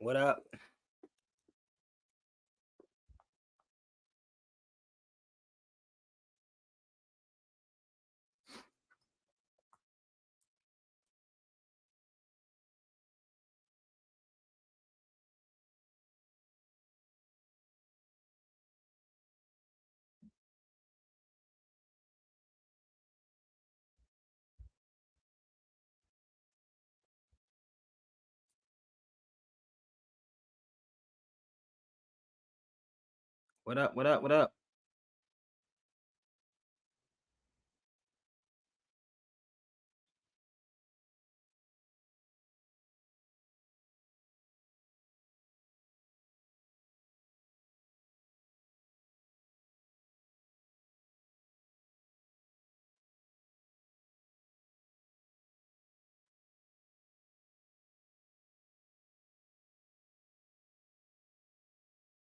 What up? What up? What up? What up?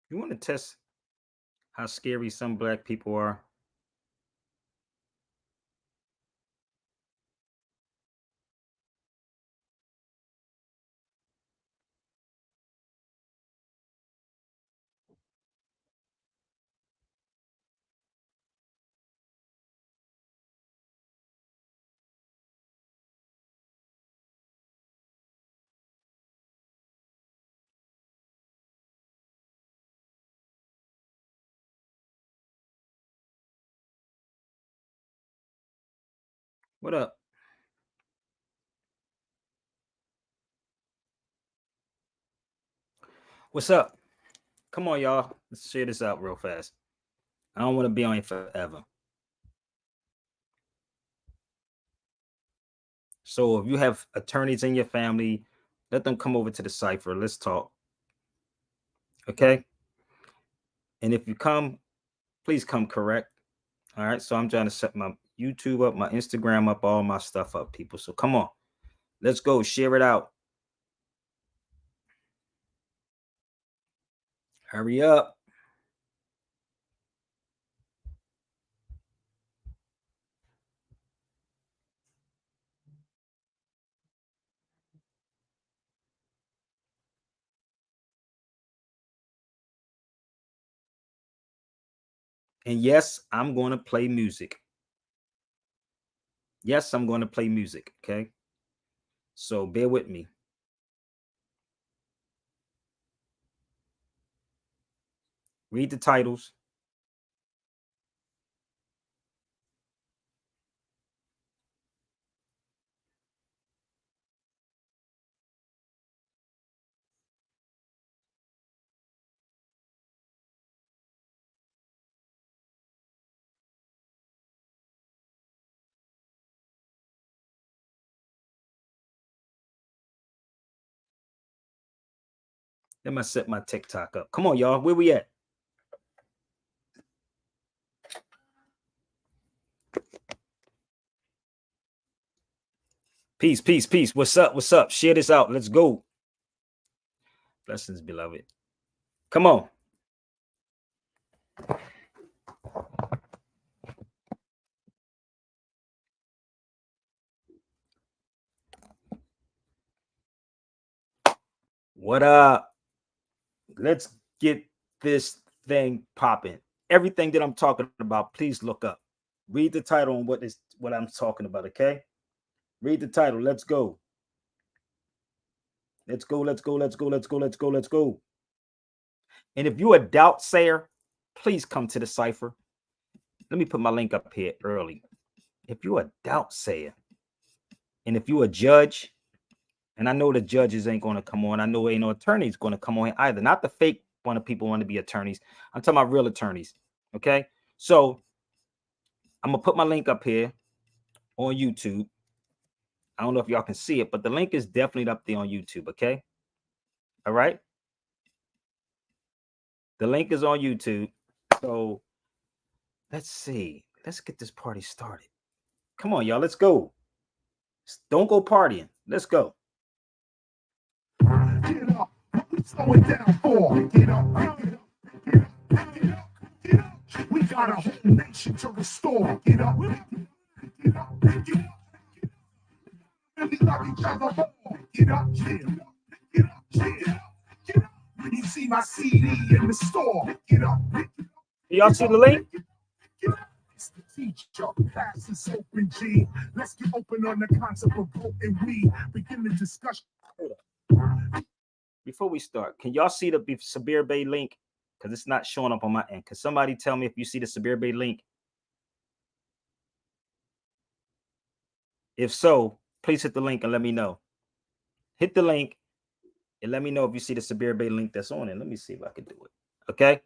You want to test how scary some black people are? What up? What's up? Come on, y'all. Let's share this out real fast. I don't want to be on here forever. So if you have attorneys in your family, let them come over to the cipher. Let's talk. Okay. And if you come, please come correct. All right. So I'm trying to set my YouTube up, my Instagram up, all my stuff up, people. So come on. Let's go. Share it out. Hurry up. And yes, I'm going to play music. Yes, I'm going to play music. Okay. So bear with me. Read the titles. Let me set my TikTok up. Come on, y'all. Where we at? Peace, peace, peace. What's up? What's up? Share this out. Let's go. Blessings, beloved. Come on. What up? Let's get this thing popping. Everything that I'm talking about, please look up. Read the title on what I'm talking about, okay? Read the title. Let's go. Let's go. Let's go. Let's go. Let's go. Let's go. Let's go. And if you're a doubt sayer, please come to the cipher. Let me put my link up here early. If you're a doubt sayer, and if you're a judge, and I know the judges ain't going to come on. I know ain't no attorneys going to come on either. Not the fake one of people want to be attorneys. I'm talking about real attorneys. Okay. So I'm going to put my link up here on YouTube. I don't know if y'all can see it, but the link is definitely up there on YouTube. Okay. All right. The link is on YouTube. So let's see. Let's get this party started. Come on, y'all. Let's go. Don't go partying. Let's go. Get up. Slow it down for. Get up. Get up. Get up. Get up. Get up. We got a whole nation to restore. Get up. Get up. Get up. Really love each other more. Get up. Get up. Get up. Get up. You see my CD in the store. Get up. Y'all see the link? It's the teacher, pass is open G. Let's get open on the concept of vote and we begin the discussion. Before we start, can y'all see the Sabir Bay link? Because it's not showing up on my end. Can somebody tell me if you see the Sabir Bay link? If so, please hit the link and let me know. Hit the link and let me know if you see the Sabir Bay link that's on it. Let me see if I can do it. Okay.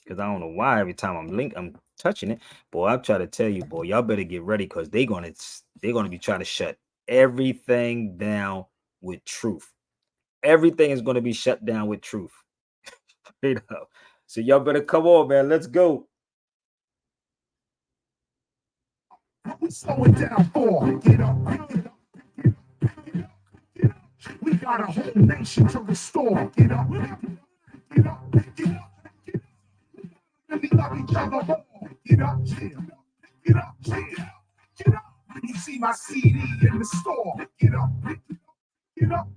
Because I don't know why every time I'm touching it. Boy, I'm trying to tell you, boy, y'all better get ready because they're gonna be trying to shut everything down with truth. Everything is gonna be shut down with truth. You know? So y'all better come on, man. Let's go. We slow it down for get up. We got a whole nation to restore. Get up. Get up. Get up. We love each other more. Get up, chill. Get up, chill. Get up. When you see my CD in the store, get up. Get up.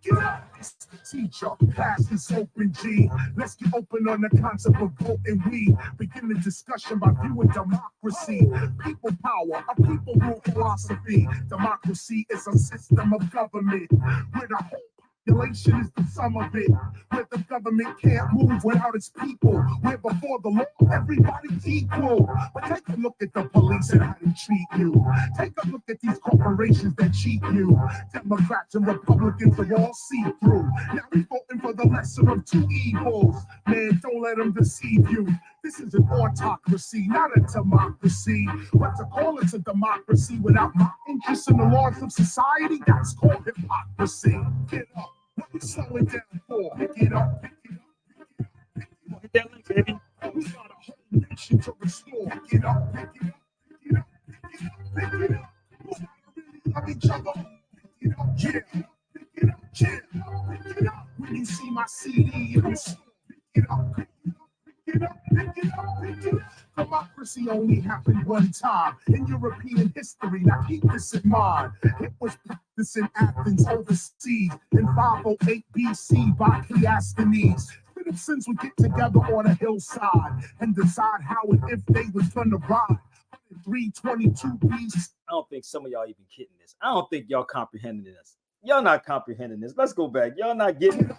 Get up. It's the teacher, class is open G. Let's get open on the concept of vote and we begin the discussion by viewing democracy. People power, a people rule philosophy. Democracy is a system of government where the whole population is the sum of it, where the government can't move without its people, where before the law everybody's equal. But take a look at the police and how they treat you. Take a look at these corporations that cheat you. Democrats and Republicans are all see-through. Now we voting for the lesser of two evils. Man, don't let them deceive you. This is an autocracy, not a democracy. But to call it a democracy without my interest in the laws of society, that's called hypocrisy. Get up. What you slowing down for? Get up. Hit that link, baby. We got a whole nation to restore. Get up. Get up. Get up. Get up. Get up. We love each other. Get up. Yeah. Get up. Yeah. Get up. When you see my CD in the store, get up. Get up. Get up. Get up. Democracy only happened one time in European history. Now keep this in mind. It was practiced in Athens overseas in 508 BC by Cleisthenes. Citizens would get together on a hillside and decide how and if they was gonna ride. 322 BC. I don't think some of y'all even getting this. I don't think y'all comprehending this. Y'all not comprehending this. Let's go back. Y'all not getting it.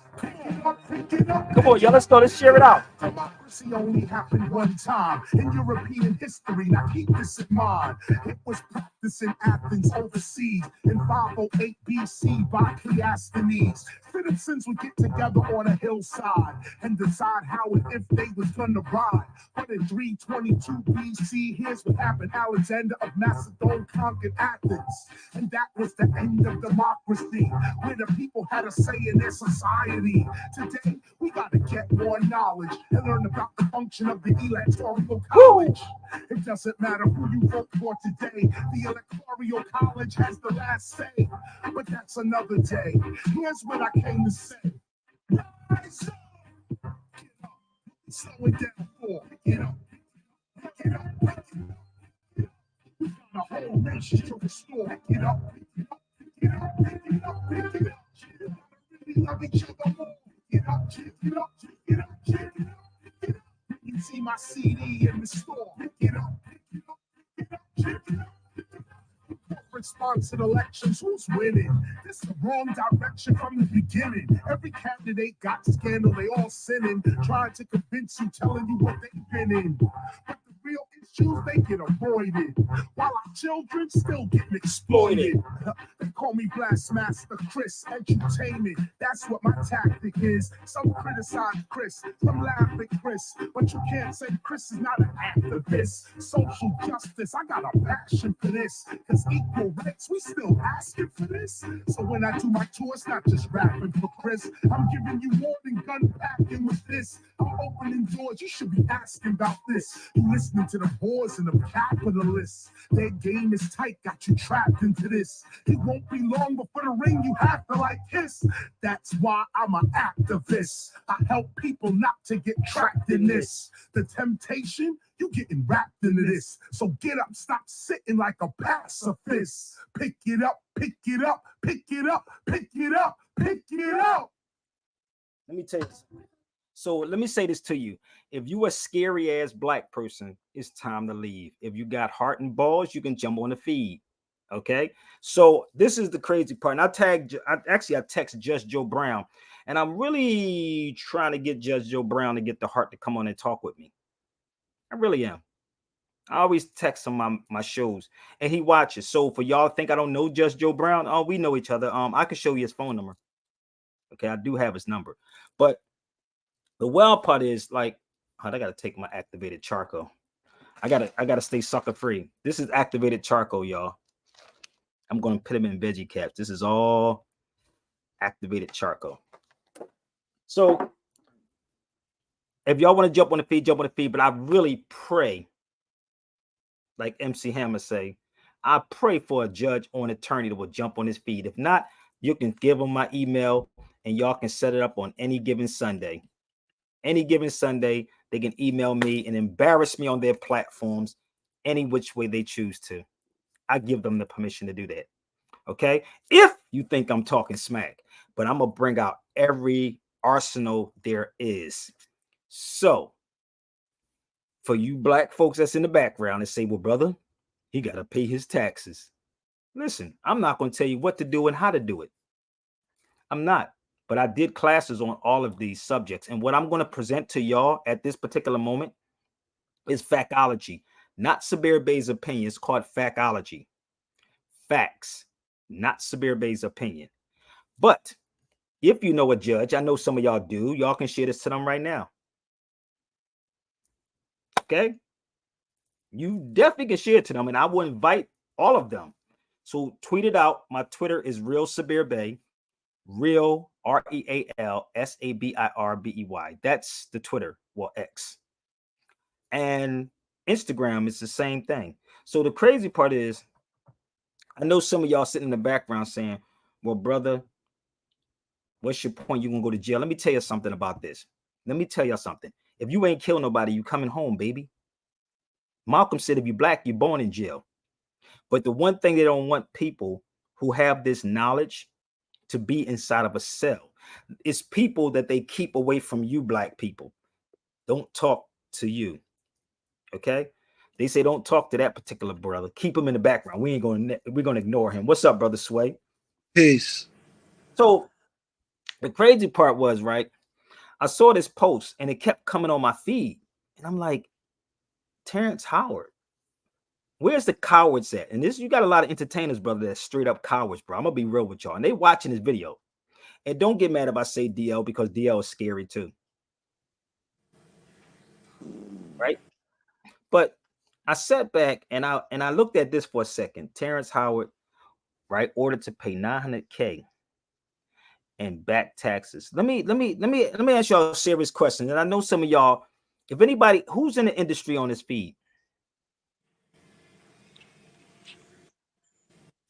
Come on, y'all. Let's go. Let's share it out. Democracy only happened one time in European history. Now keep this in mind. It was practiced in Athens overseas in 508 BC by Cleisthenes. Citizens would get together on a hillside and decide how and if they was gonna ride. But in 322 BC, here's what happened. Alexander of Macedon conquered Athens. And that was the end of democracy, where the people had a say in their society. Today, we gotta get more knowledge and learn about the function of the electoral college. It doesn't matter who you vote for today. The electoral college has the last say. But that's another day. Here's what I came to say. Rise up. Get up. Slow it down for. Get up. Get up. Get up. We got a whole nation to restore. Get up. Get up. Get up. Get up. Get up. We love each other more. Get up. Get up. Get up. Get up. Get up. You see my CD in the store. Get up. Get up. Get up. Get up. Sponsored elections, who's winning? This is the wrong direction from the beginning. Every candidate got scandal, they all sinning, trying to convince you, telling you what they've been in. But the real issues, they get avoided, while our children still getting exploited. They call me Blastmaster Chris, entertainment, that's what my tactic is. Some criticize Chris, some laugh at Chris, but you can't say Chris is not an activist. Social justice, I got a passion for this, because equal rights, we still asking for this. So when I do my tour, it's not just rapping for Chris, I'm giving you more than gun packing with this. I'm opening doors, you should be asking about this. You listening to the them whores and them capitalists. Their game is tight, got you trapped into this. It won't be long before the ring you have to like kiss. That's why I'm an activist. I help people not to get trapped in this. The temptation, you getting wrapped into this. So get up, stop sitting like a pacifist. Pick it up, pick it up, pick it up, pick it up, pick it up. Let me tell you. So let me say this to you. If you a scary ass black person, it's time to leave. If you got heart and balls, you can jump on the feed. Okay. So this is the crazy part. And I text Judge Joe Brown, and I'm really trying to get Judge Joe Brown to get the heart to come on and talk with me. I really am. I always text him my shows, and he watches. So for y'all think I don't know Judge Joe Brown, oh, we know each other. I can show you his phone number. Okay, I do have his number. But the wild part is like, I gotta take my activated charcoal. I gotta stay sucker free. This is activated charcoal, y'all. I'm gonna put him in veggie caps. This is all activated charcoal. So if y'all want to jump on the feed, jump on the feed. But I really pray, like MC Hammer say, I pray for a judge or an attorney that will jump on his feed. If not, you can give them my email and y'all can set it up on any given Sunday. Any given Sunday, they can email me and embarrass me on their platforms any which way they choose to. I give them the permission to do that. Okay. If you think I'm talking smack, but I'm going to bring out every arsenal there is. So for you black folks that's in the background and say, well, brother, he got to pay his taxes. Listen, I'm not going to tell you what to do and how to do it. I'm not. But I did classes on all of these subjects. And what I'm going to present to y'all at this particular moment is factology, not Sabir Bey's opinion. It's called factology. Facts, not Sabir Bey's opinion. But if you know a judge, I know some of y'all do, y'all can share this to them right now. Okay? You definitely can share it to them, and I will invite all of them. So tweet it out. My Twitter is Real Sabir Bey. Real RealSabirbey. That's the Twitter, well, X. And Instagram is the same thing. So the crazy part is, I know some of y'all sitting in the background saying, well, brother, what's your point? You're gonna go to jail. Let me tell you something about this. Let me tell y'all something. If you ain't kill nobody, you coming home, baby. Malcolm said, if you're black, you're born in jail. But the one thing they don't want people who have this knowledge to be inside of a cell. It's people that they keep away from you, black people. Don't talk to you. Okay? They say don't talk to that particular brother. Keep him in the background. We're gonna ignore him. What's up, brother Sway? Peace. So the crazy part was, right, I saw this post and it kept coming on my feed. And I'm like, Terrence Howard. Where's the cowards at? And this, you got a lot of entertainers, brother, that's straight up cowards, bro. I'm gonna be real with y'all. And they watching this video. And don't get mad if I say DL, because DL is scary too. Right? But I sat back and I looked at this for a second. Terrence Howard, right, ordered to pay $900K in back taxes. Let me ask y'all a serious question. And I know some of y'all, if anybody who's in the industry on this feed,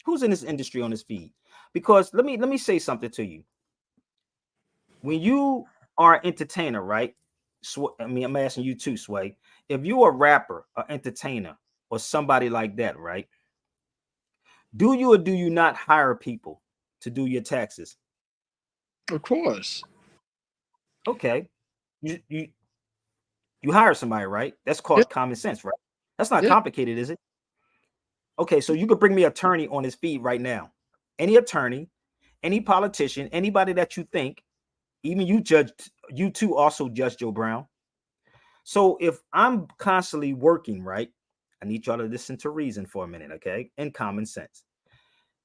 who's in this industry on this feed? Because let me say something to you. When you are an entertainer, right? I mean, I'm asking you too, Sway. If you're a rapper, an entertainer, or somebody like that, right? Do you or do you not hire people to do your taxes? Of course. Okay. You hire somebody, right? That's called common sense, right? That's not complicated, is it? Okay, so you could bring me an attorney on his feed right now. Any attorney, any politician, anybody that you think, even you too also Judge Joe Brown. So if I'm constantly working, right? I need y'all to listen to reason for a minute, okay? And common sense.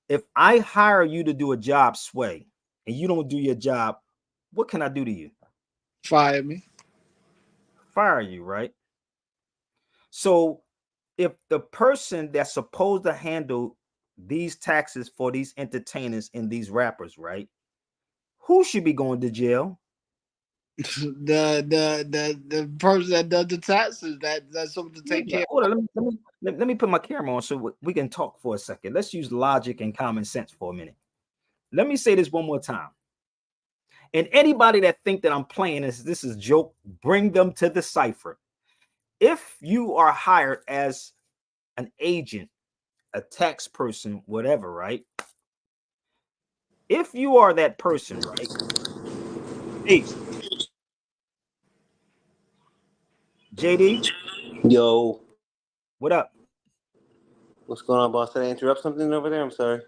If I hire you to do a job, Sway, and you don't do your job, what can I do to you? Fire me. Fire you, right? So if the person that's supposed to handle these taxes for these entertainers and these rappers, right? Who should be going to jail? The person that does the taxes, that's something to take Yeah, care hold on, let me put my camera on so we can talk for a second. Let's use logic and common sense for a minute. Let me say this one more time. And anybody that think that I'm playing this is joke, bring them to the cipher. If you are hired as an agent, a tax person, whatever, right? If you are that person, right? Peace. JD, Yo, what up? what's going on, boss? Did I interrupt something over there? I'm sorry.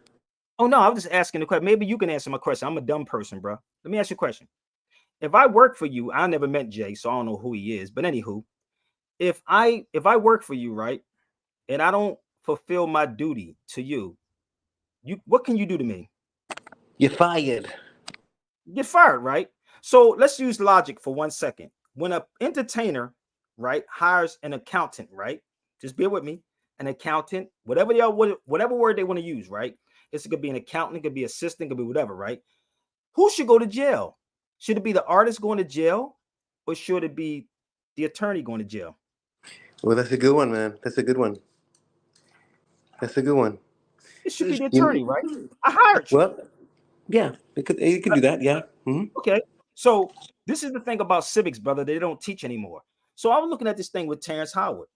Oh no, I was just asking the question. Maybe you can answer my question. I'm a dumb person, bro. Let me ask you a question. If I work for you, I never met Jay, so I don't know who he is. But anywho, if I work for you, right, and I don't fulfill my duty to you, what can you do to me? You're fired. Get fired, right? So let's use logic for 1 second. When an entertainer, right, hires an accountant, right? Just bear with me. An accountant, whatever word they want to use, right? It could be an accountant, it could be assistant, it could be whatever, right? Who should go to jail? Should it be the artist going to jail, or should it be the attorney going to jail? Well, that's a good one, man. That's a good one. That's a good one. It should be the attorney, You, right? I hired you. well, yeah, it could do that. Yeah. Okay. So this is the thing about civics, brother. They don't teach anymore. So I was looking at this thing with Terrence Howard,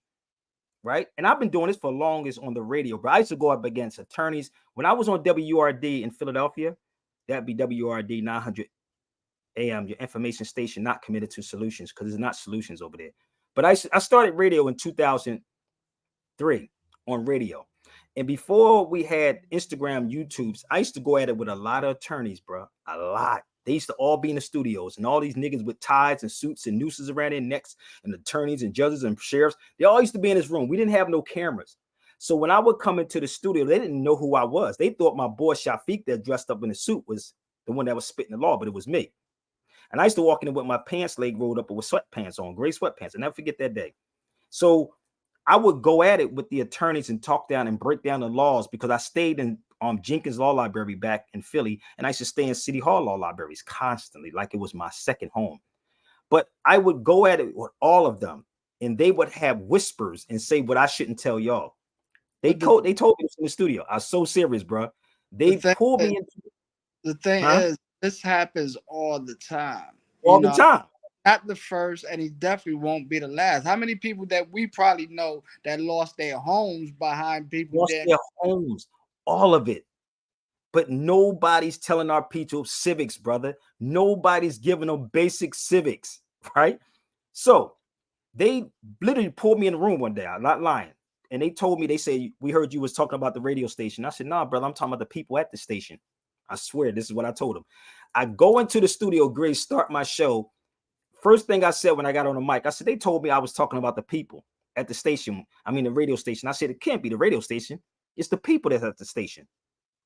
right? And I've been doing this for longest on the radio, but I used to go up against attorneys. When I was on WRD in Philadelphia, that'd be WRD 900 AM, your information station not committed to solutions, because there's not solutions over there. But I started radio in 2003 on radio. And before we had Instagram, YouTubes, I used to go at it with a lot of attorneys, bro. A lot. They used to all be in the studios, and all these niggas with ties and suits and nooses around their necks, and attorneys and judges and sheriffs. They all used to be in this room. We didn't have no cameras. So when I would come into the studio, they didn't know who I was. They thought my boy Shafiq that dressed up in a suit was the one that was spitting the law, but it was me. And I used to walk in with my pants leg rolled up with sweatpants on, gray sweatpants. I never forget that day. So I would go at it with the attorneys and talk down and break down the laws, because I stayed in Jenkins Law Library back in Philly, and I used to stay in City Hall Law Libraries constantly, like it was my second home. But I would go at it with all of them, and they would have whispers and say what I shouldn't tell y'all. They with. told me this in the studio. I was so serious, bro. The They thing pulled is, me into, the thing huh? is, this happens all the time. You All the know, time. not the first, and he definitely won't be the last. How many people that we probably know that lost their homes behind people Lost that their homes, all of it. But nobody's telling our people civics, brother. Nobody's giving them basic civics, right? So they literally pulled me in the room one day. I'm not lying. And they told me, they said, we heard you was talking about the radio station. I said, nah, brother, I'm talking about the people at the station. I swear, this is what I told them. I go into the studio, Grace, start my show. First thing I said when I got on the mic, I said, they told me I was talking about the people at the station. I mean, the radio station. I said, it can't be the radio station. It's the people that's at the station,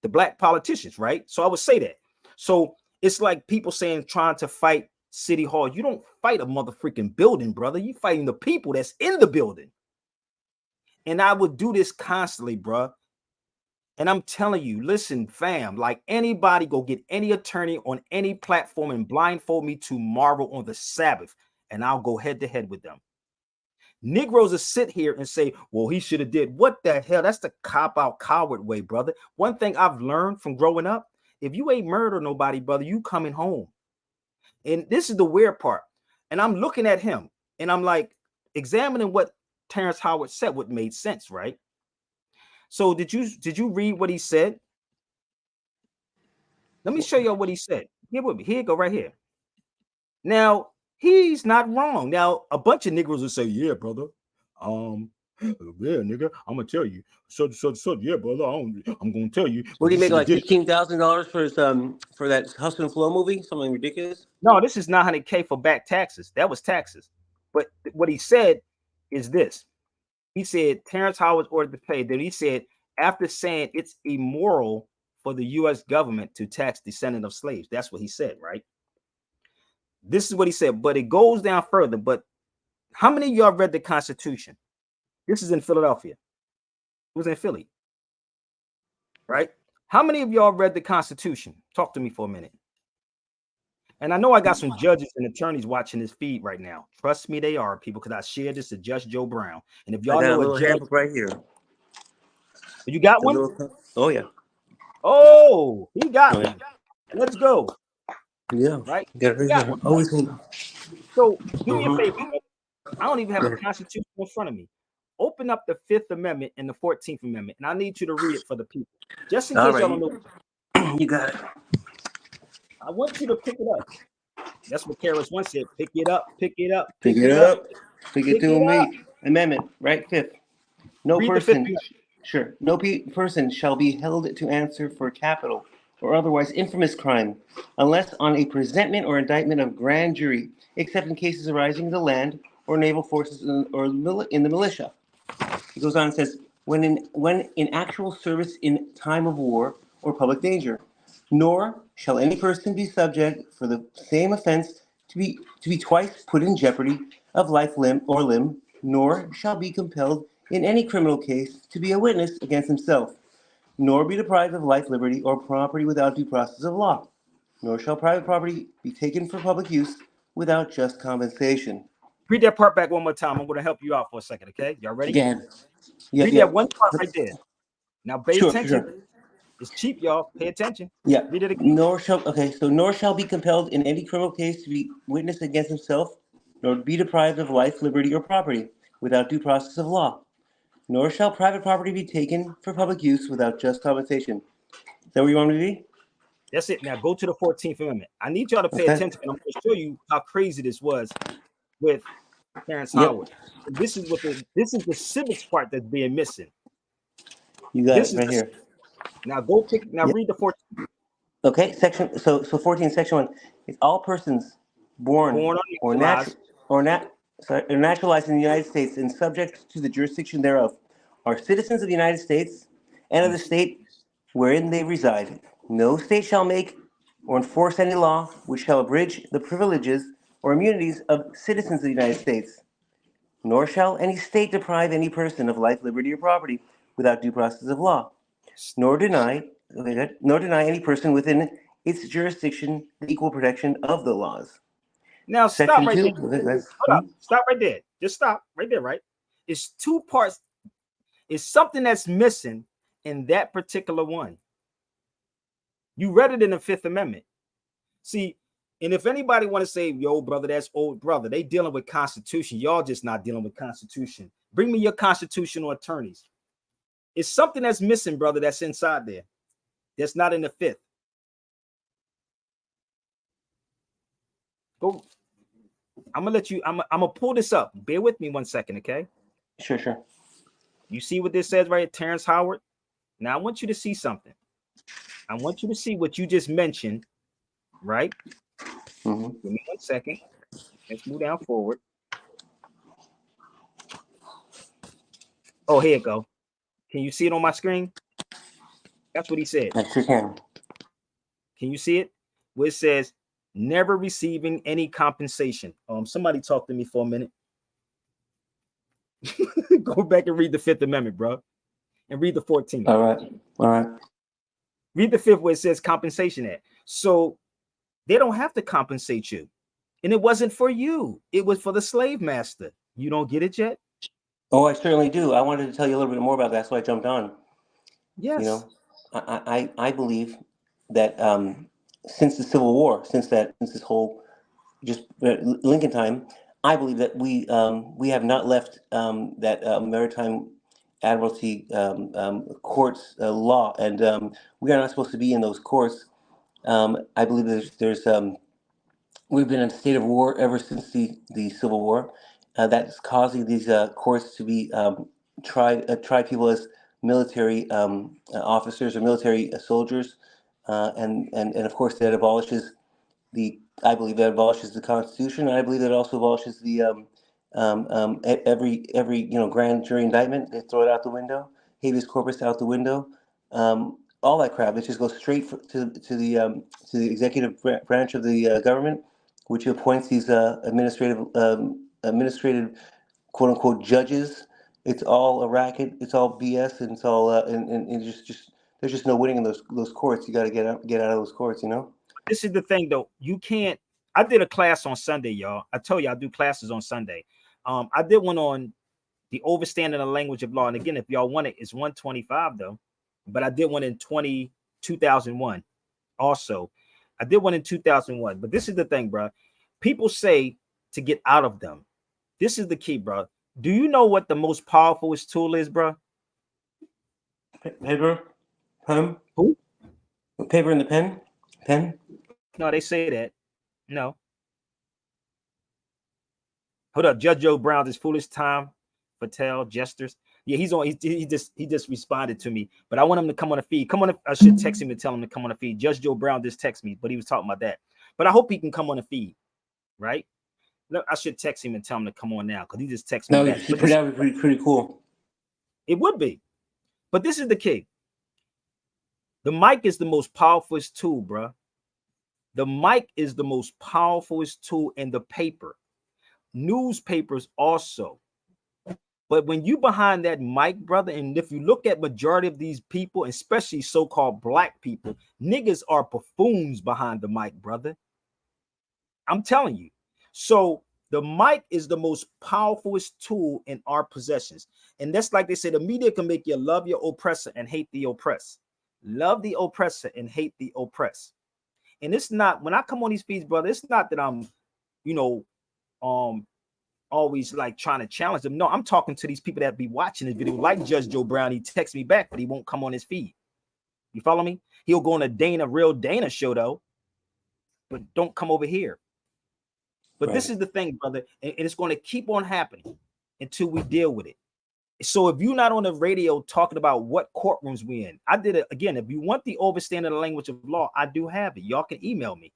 the black politicians, right? So I would say that. So it's like people saying trying to fight City Hall. You don't fight a motherfucking building, brother. You fighting the people that's in the building. And I would do this constantly, bro. And I'm telling you, listen, fam, like anybody go get any attorney on any platform and blindfold me tomorrow on the Sabbath, and I'll go head to head with them. Negroes will sit here and say, well, he should have did. What the hell? That's the cop-out coward way, brother. One thing I've learned from growing up, if you ain't murder nobody, brother, you coming home. And this is the weird part. And I'm looking at him, and I'm like examining what Terrence Howard said, what made sense, right? So did you read what he said? Let me show you what he said. Here with me. Here you go, right here. Now, he's not wrong. Now, a bunch of Negroes will say, yeah, brother. Yeah, nigga, I'm gonna tell you. So, yeah, brother. I'm gonna tell you. What do you make shoulda like did. $15,000 for that Hustle and Flow movie? Something ridiculous. No, this is 900K for back taxes. That was taxes. But what he said is this. He said Terrence Howard's ordered to pay. Then he said, after saying it's immoral for the U.S. government to tax descendants of slaves. That's what he said, right? This is what he said, but it goes down further. But how many of y'all read the Constitution? This is in Philadelphia. It was in Philly, right? How many of y'all read the Constitution? Talk to me for a minute. And I know I got some judges and attorneys watching this feed right now. Trust me, they are, people, because I shared this to Judge Joe Brown. And if I y'all got a know a little judge, handbook right here. you got The one? little, oh yeah. Oh, he got Oh yeah. one. Let's go. Yeah. Right? Got it He right got here. one, right? Always hold. So do me a Mm-hmm. favor. I don't even have the Constitution in front of me. Open up the Fifth Amendment and the 14th Amendment, and I need you to read it for the people. Just in All case y'all right. don't know. You got it. I want you to pick it up. That's what Terrence once said. Pick it up, pick it up, Pick pick it it up, up. Pick it pick to it up. me. Amendment, right? Fifth. No Read the Fifth person, Amendment. sure, no person shall be held to answer for capital or otherwise infamous crime, unless on a presentment or indictment of grand jury, except in cases arising in the land or naval forces or in the militia. He goes on and says, when in actual service in time of war or public danger, nor shall any person be subject for the same offense to be twice put in jeopardy of life, limb, nor shall be compelled in any criminal case to be a witness against himself, nor be deprived of life, liberty, or property without due process of law, nor shall private property be taken for public use without just compensation. Read that part back one more time. I'm going to help you out for a second, okay? Y'all ready? Again, yeah, Read yeah, that one part right there. Now pay sure, attention. sure. It's cheap, y'all. Pay attention. Yeah. Read it again. Nor shall be compelled in any criminal case to be witness against himself, nor be deprived of life, liberty, or property without due process of law. Nor shall private property be taken for public use without just compensation. Is that where you want me to be? That's it. Now go to the 14th Amendment. I need y'all to pay Okay. attention. I'm going to show you how crazy this was with Terrence Yep. Howard. This is the civics part that's being missing. You got This it is right here. now Yep. read the 14th. Okay. So 14, section 1. It's all persons born Born or unauthorized. naturalized in the United States and subject to the jurisdiction thereof are citizens of the United States and of the state wherein they reside. No state shall make or enforce any law which shall abridge the privileges or immunities of citizens of the United States. Nor shall any state deprive any person of life, liberty, or property without due process of law. Nor deny, nor deny any person within its jurisdiction the equal protection of the laws. Now stop Section right 2. there. Okay, Hold up. Stop right there. Just stop right there, right? It's two parts. It's something that's missing in that particular one. You read it in the Fifth Amendment. See, and if anybody want to say, yo, brother, that's old brother, they dealing with Constitution. Y'all just not dealing with Constitution. Bring me your constitutional attorneys. It's something that's missing, brother, that's inside there. That's not in the Fifth. Go. I'm gonna let you. I'm gonna pull this up. Bear with me 1 second, okay? Sure. You see what this says right here, Terrence Howard? Now I want you to see something. I want you to see what you just mentioned, right? Mm-hmm. Give me 1 second. Let's move down forward. Oh, here you go. Can you see it on my screen? That's what he said. I sure can. Can you see it? Where it says never receiving any compensation. Somebody talk to me for a minute. Go back and read the Fifth Amendment, bro, and read the 14th. All right. Read the fifth where it says compensation at. So they don't have to compensate you. And it wasn't for you. It was for the slave master. You don't get it yet? Oh, I certainly do. I wanted to tell you a little bit more about that, so I jumped on. Yes. You know, I believe that since the Civil War, since this whole just Lincoln time, I believe that we have not left that maritime admiralty courts law, and we are not supposed to be in those courts. I believe there's we've been in a state of war ever since the Civil War. That's causing these courts to be try people as military officers or military soldiers, and of course that abolishes I believe that abolishes the Constitution, and I believe that also abolishes the every grand jury indictment. They throw it out the window, habeas corpus out the window, all that crap. It just goes straight to the executive branch of the government, which appoints these administrative quote unquote judges. It's all a racket. It's all BS, and it's all and just there's just no winning in those courts. You got to get out of those courts. This is the thing, though. You can't I did a class on Sunday, y'all. I told you I do classes on Sunday. I did one on the overstanding of the language of law. And again, if y'all want it, it's 125 though. But I did one in 2001 also. I did one in 2001. But this is the thing, bro. People say to get out of them. This is the key, bro. Do you know what the most powerful tool is, bro? Paper, pen. Who? Paper and the pen. Pen. No, they say that. No. Hold up, Judge Joe Brown, this foolish time, Patel, jesters. Yeah, he's on. He just responded to me, but I want him to come on the feed. Come on, I should text him and tell him to come on the feed. Judge Joe Brown just text me, but he was talking about that. But I hope he can come on the feed, right? Look, I should text him and tell him to come on now because he just texted me. That would be pretty cool. It would be, but this is the key. The mic is the most powerful tool, bro. The mic is the most powerful tool in the paper. Newspapers also. But when you behind that mic, brother, and if you look at majority of these people, especially so-called black people, niggas are buffoons behind the mic, brother. I'm telling you. So the mic is the most powerful tool in our possessions. And that's like they say, the media can make you love your oppressor and hate the oppressed. Love the oppressor and hate the oppressed. And it's not, when I come on these feeds, brother, it's not that I'm, always like trying to challenge them. No, I'm talking to these people that be watching this video, like Judge Joe Brown. He texts me back, but he won't come on his feed. You follow me? He'll go on a real Dana show though, but don't come over here. But This is the thing, brother, and it's going to keep on happening until we deal with it. So if you're not on the radio talking about what courtrooms we in, I did it again. If you want the overstanding of the language of law, I do have it. Y'all can email me.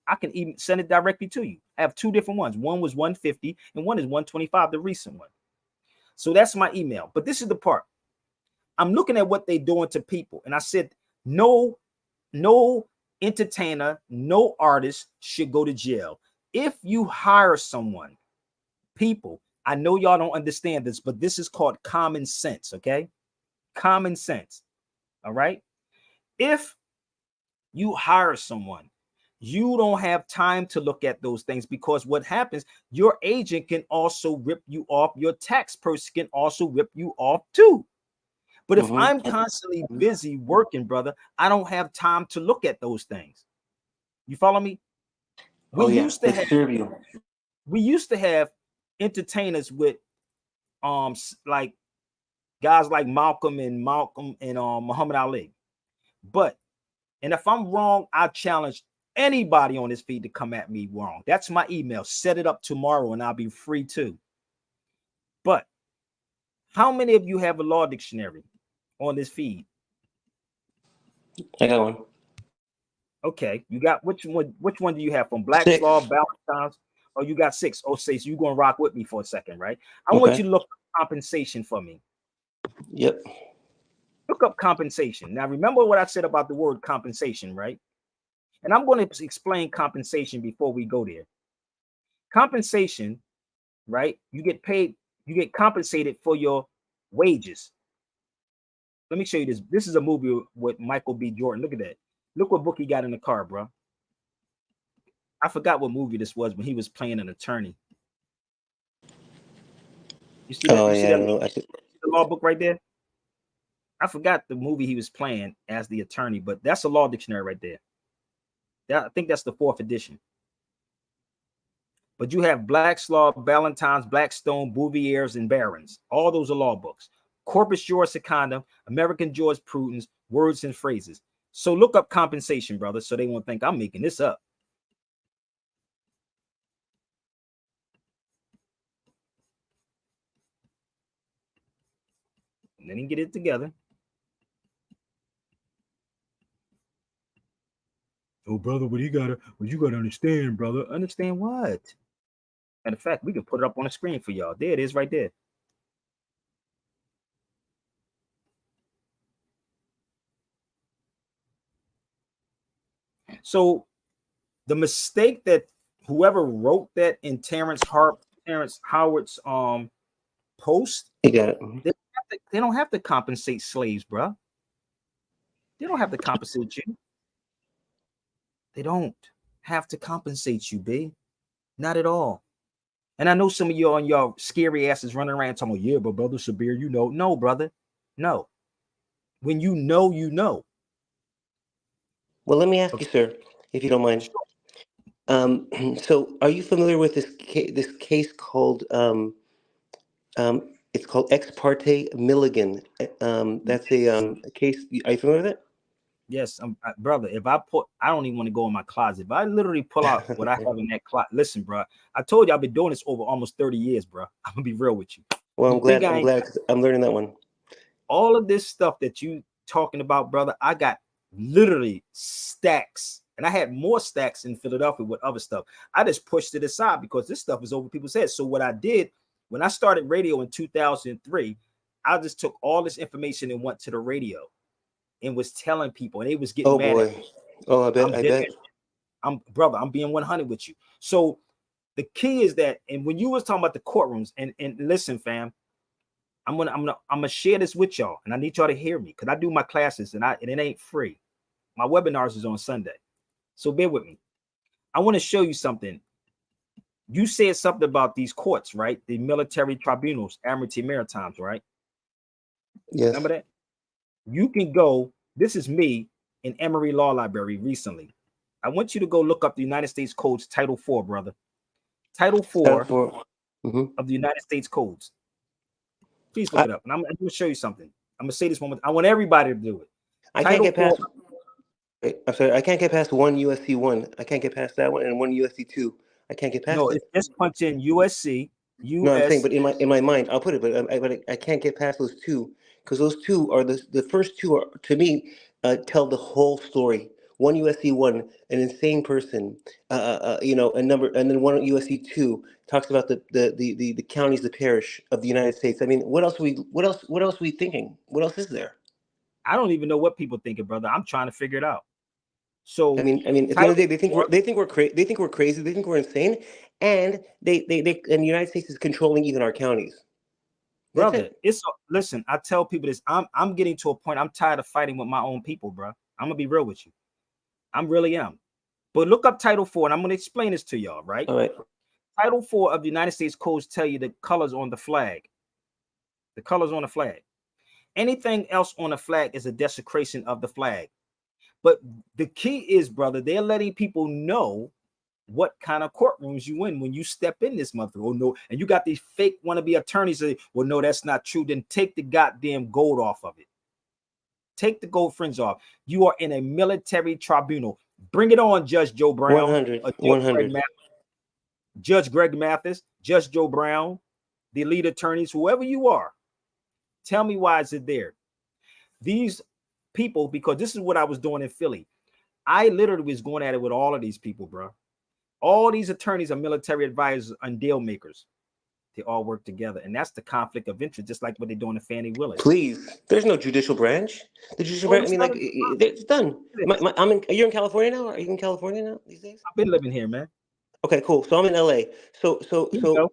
I can even send it directly to you. I have two different ones. One was 150 and one is 125, the recent one. So that's my email. But this is the part. I'm looking at what they're doing to people. And I said, no entertainer, no artist should go to jail. If you hire someone, people, I know y'all don't understand this, but this is called common sense, okay? Common sense, all right? If you hire someone, you don't have time to look at those things because what happens, your agent can also rip you off. Your tax person can also rip you off too. But if I'm constantly busy working, brother, I don't have time to look at those things. You follow me? We used to have entertainers with like guys like Malcolm and Muhammad Ali. And if I'm wrong, I challenge anybody on this feed to come at me wrong. That's my email. Set it up tomorrow and I'll be free too. But how many of you have a law dictionary on this feed? I got one. Okay, you got which one do you have from Black's Law, Valentine's? Oh, you got 6. Oh, say so you're gonna rock with me for a second, right? I want you to look up compensation for me. Yep. Look up compensation. Now remember what I said about the word compensation, right? And I'm going to explain compensation before we go there. Compensation, right? You get paid, you get compensated for your wages. Let me show you this. This is a movie with Michael B. Jordan. Look at that. Look what book he got in the car, bro. I forgot what movie this was when he was playing an attorney. You see that? Oh, you see yeah, that the law book right there? I forgot the movie he was playing as the attorney, but that's a law dictionary right there. I think that's the 4th edition. But you have Black's Law, Ballantyne's, Blackstone, Bouvier's, and Barron's. All those are law books. Corpus Juris Secundum, American Jurisprudence, Words and Phrases. So look up compensation, brother, so they won't think I'm making this up. And then get it together. Oh, brother, what you gotta understand, brother. Understand what? Matter of fact, we can put it up on the screen for y'all. There it is right there. So the mistake that whoever wrote that in Terrence Howard's post, you got it. They don't have to compensate slaves, bro. They don't have to compensate you. They don't. have to compensate you, B. Not at all. And I know some of you on your scary asses running around talking about, yeah, but brother Sabir, you know. No, brother. No. When you know, you know. Well, let me ask you, Okay. sir, if you don't mind. So, are you familiar with this case called it's called Ex parte Milligan? That's a case. Are you familiar with Yes, brother. If I don't even want to go in my closet. If I literally pull out what I it? have in that closet, listen, bro. I told you I've been doing this over almost 30 years, bro. I'm gonna be real with you. Well, You I'm think glad. I I'm ain't glad 'cause I'm learning that one. all of this stuff that you talking about, brother? I got literally stacks, and I had more stacks in Philadelphia with other stuff. I just pushed it aside because this stuff is over people's heads. So what I did when I started radio in 2003, I just took all this information and went to the radio and was telling people, and they was getting Oh mad at me. boy. Oh, I bet. I'm I dead. bet. I'm brother. I'm being 100 with you. So the key is that, and when you was talking about the courtrooms, and listen, fam, I'm gonna share this with y'all, and I need y'all to hear me because I do my classes, and it ain't free. My webinars is on Sunday, so bear with me. I want to show you something. You said something about these courts, right? The military tribunals, Admiralty Maritimes, right? Yes. Remember that? You can go. This is me in Emory Law Library recently. I want you to go look up the United States Codes, Title 4, brother. Title Title 4 four. Mm-hmm. of the United States Codes. Please look I it up. And I'm going to show you something. I'm going to say this one. I want everybody to do it. I can't Title get 4. past. I'm sorry. I can't get past one USC one. I can't get past that one and one USC two. I can't get past No, it. it's just punch in USC, No, I'm saying, US. but in my mind, I'll put it, but I can't get past those two because those two are the first two are to me tell the whole story. One USC one, an insane person, a number, and then one USC two talks about the counties, the parish of the United States. I mean, what else are we thinking? What else is there? I don't even know what people thinking, brother. I'm trying to figure it out. So, At the end Title of the day, they think 4, we're crazy. They think we're crazy. They think we're insane, and and the United States is controlling even our counties. That's brother, it. listen, I tell people this. I'm getting to a point. I'm tired of fighting with my own people, bro. I'm gonna be real with you. I'm really am. But look up Title 4, and I'm gonna explain this to y'all, right? All right. Title 4 of the United States Codes tell you the colors on the flag. The colors on the flag. Anything else on the flag is a desecration of the flag. But the key is, brother, they're letting people know what kind of courtrooms you in when you step in this month. Oh no, and you got these fake wannabe attorneys say, well, no, that's not true. Then take the goddamn gold off of it. Take the gold fringe off. You are in a military tribunal. Bring it on, Judge Joe Brown, 100. or $100. Judge Greg Mathis, Judge Joe Brown, the lead attorneys, whoever you are. Tell me why is it there? These people, because this is what I was doing in Philly. I literally was going at it with all of these people, bro. All these attorneys are military advisors and deal makers. They all work together, and that's the conflict of interest, just like what they're doing to Fannie Willis. Please. There's no judicial branch. The judicial All branch. I this mean, stuff. like, it's done. You're in California now. Are you in California now these days? I've been living here, man. Okay, cool. So I'm in LA. So so Here you so. go.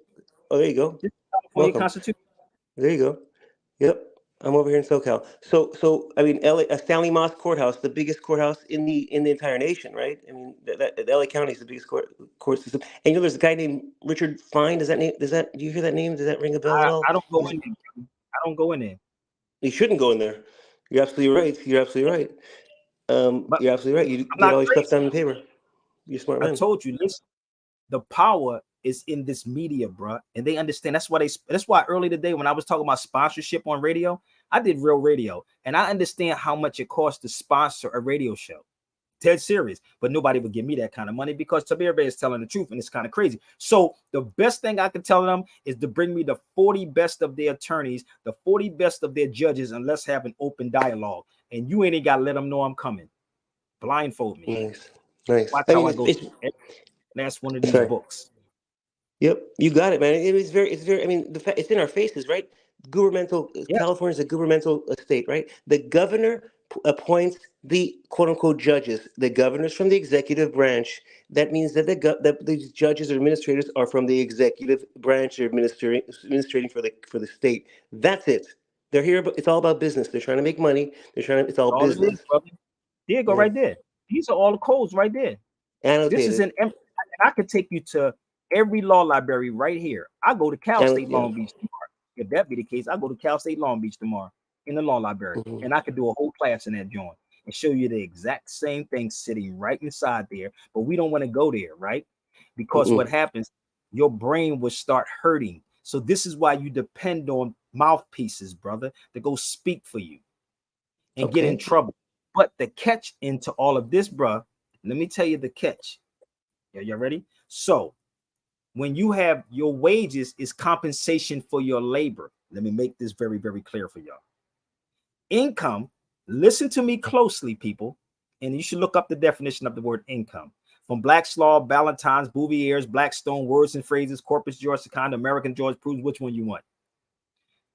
Oh, there you go. This is California Welcome. Constitution. There you go. Yep. I'm over here in SoCal. So I mean, LA, Stanley Moss Courthouse, the biggest courthouse in the entire nation, right? I mean, LA County is the biggest court system. And there's a guy named Richard Fine. Do you hear that name? Does that ring a bell at all? I don't go in there. I don't go in there. You shouldn't go in there. You're absolutely right. You're absolutely right. But You're absolutely right. You I'm get not all your stuff crazy. done in paper. You're a smart I man. told you, listen, the power is in this media, bro. And they understand. That's why early today, when I was talking about sponsorship on radio, I did real radio. And I understand how much it costs to sponsor a radio show. Dead serious. But nobody would give me that kind of money because Tabir Bay is telling the truth, and it's kind of crazy. So the best thing I can tell them is to bring me the 40 best of their attorneys, the 40 best of their judges, and let's have an open dialogue. And you ain't got to let them know I'm coming. Blindfold me. Nice. Nice. Watch I how mean, I go it's through every last one of these sorry. books. Yep, you got it, man. It's very. I mean, it's in our faces, right? Yeah, California is a governmental state, right? The governor appoints the quote unquote judges. The governors from the executive branch. That means that that these judges or administrators are from the executive branch or administrating for the state. That's it. They're here, but it's all about business. They're trying to make money. It's all all it is, business. brother. There you go, Yeah. right there. These are all the codes right there. This is Annotated. and I could take you to every law library right here. I go to Cal State Yeah. Long Beach tomorrow. If that be the case, I go to Cal State Long Beach tomorrow in the law library, Mhm. and I could do a whole class in that joint and show you the exact same thing sitting right inside there. But we don't want to go there, right? Because what Mm-mm. happens, your brain will start hurting. So this is why you depend on mouthpieces, brother, to go speak for you and get in Okay. trouble. But the catch into all of this, bruh, let me tell you the catch. Yeah, you ready? So when you have your wages is compensation for your labor. Let me make this very, very clear for y'all. Income, listen to me closely, people, and you should look up the definition of the word income. From Black's Law, Ballantyne's, Bouvier's, Blackstone, Words and Phrases, Corpus Juris Secanda, American George proves which one you want.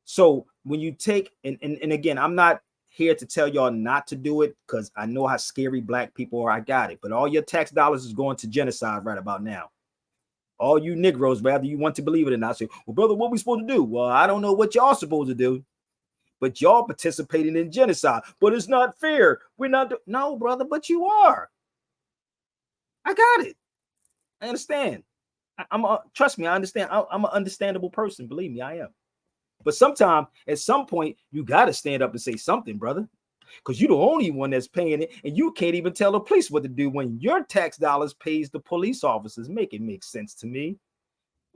So when you take, and again, I'm not here to tell y'all not to do it because I know how scary black people are. I got it. But all your tax dollars is going to genocide right about now. All you Negroes, whether you want to believe it or not, say, well, brother, what we supposed to do? Well, I don't know what y'all supposed to do, but y'all participating in genocide. But it's not fair. We're not. No, brother, but you are. I got it. I understand. Trust me, I understand. I'm an understandable person. Believe me, I am. But sometimes, at some point, you got to stand up and say something, brother, because you're the only one that's paying it, and you can't even tell the police what to do when your tax dollars pays the police officers. Make it make sense to me.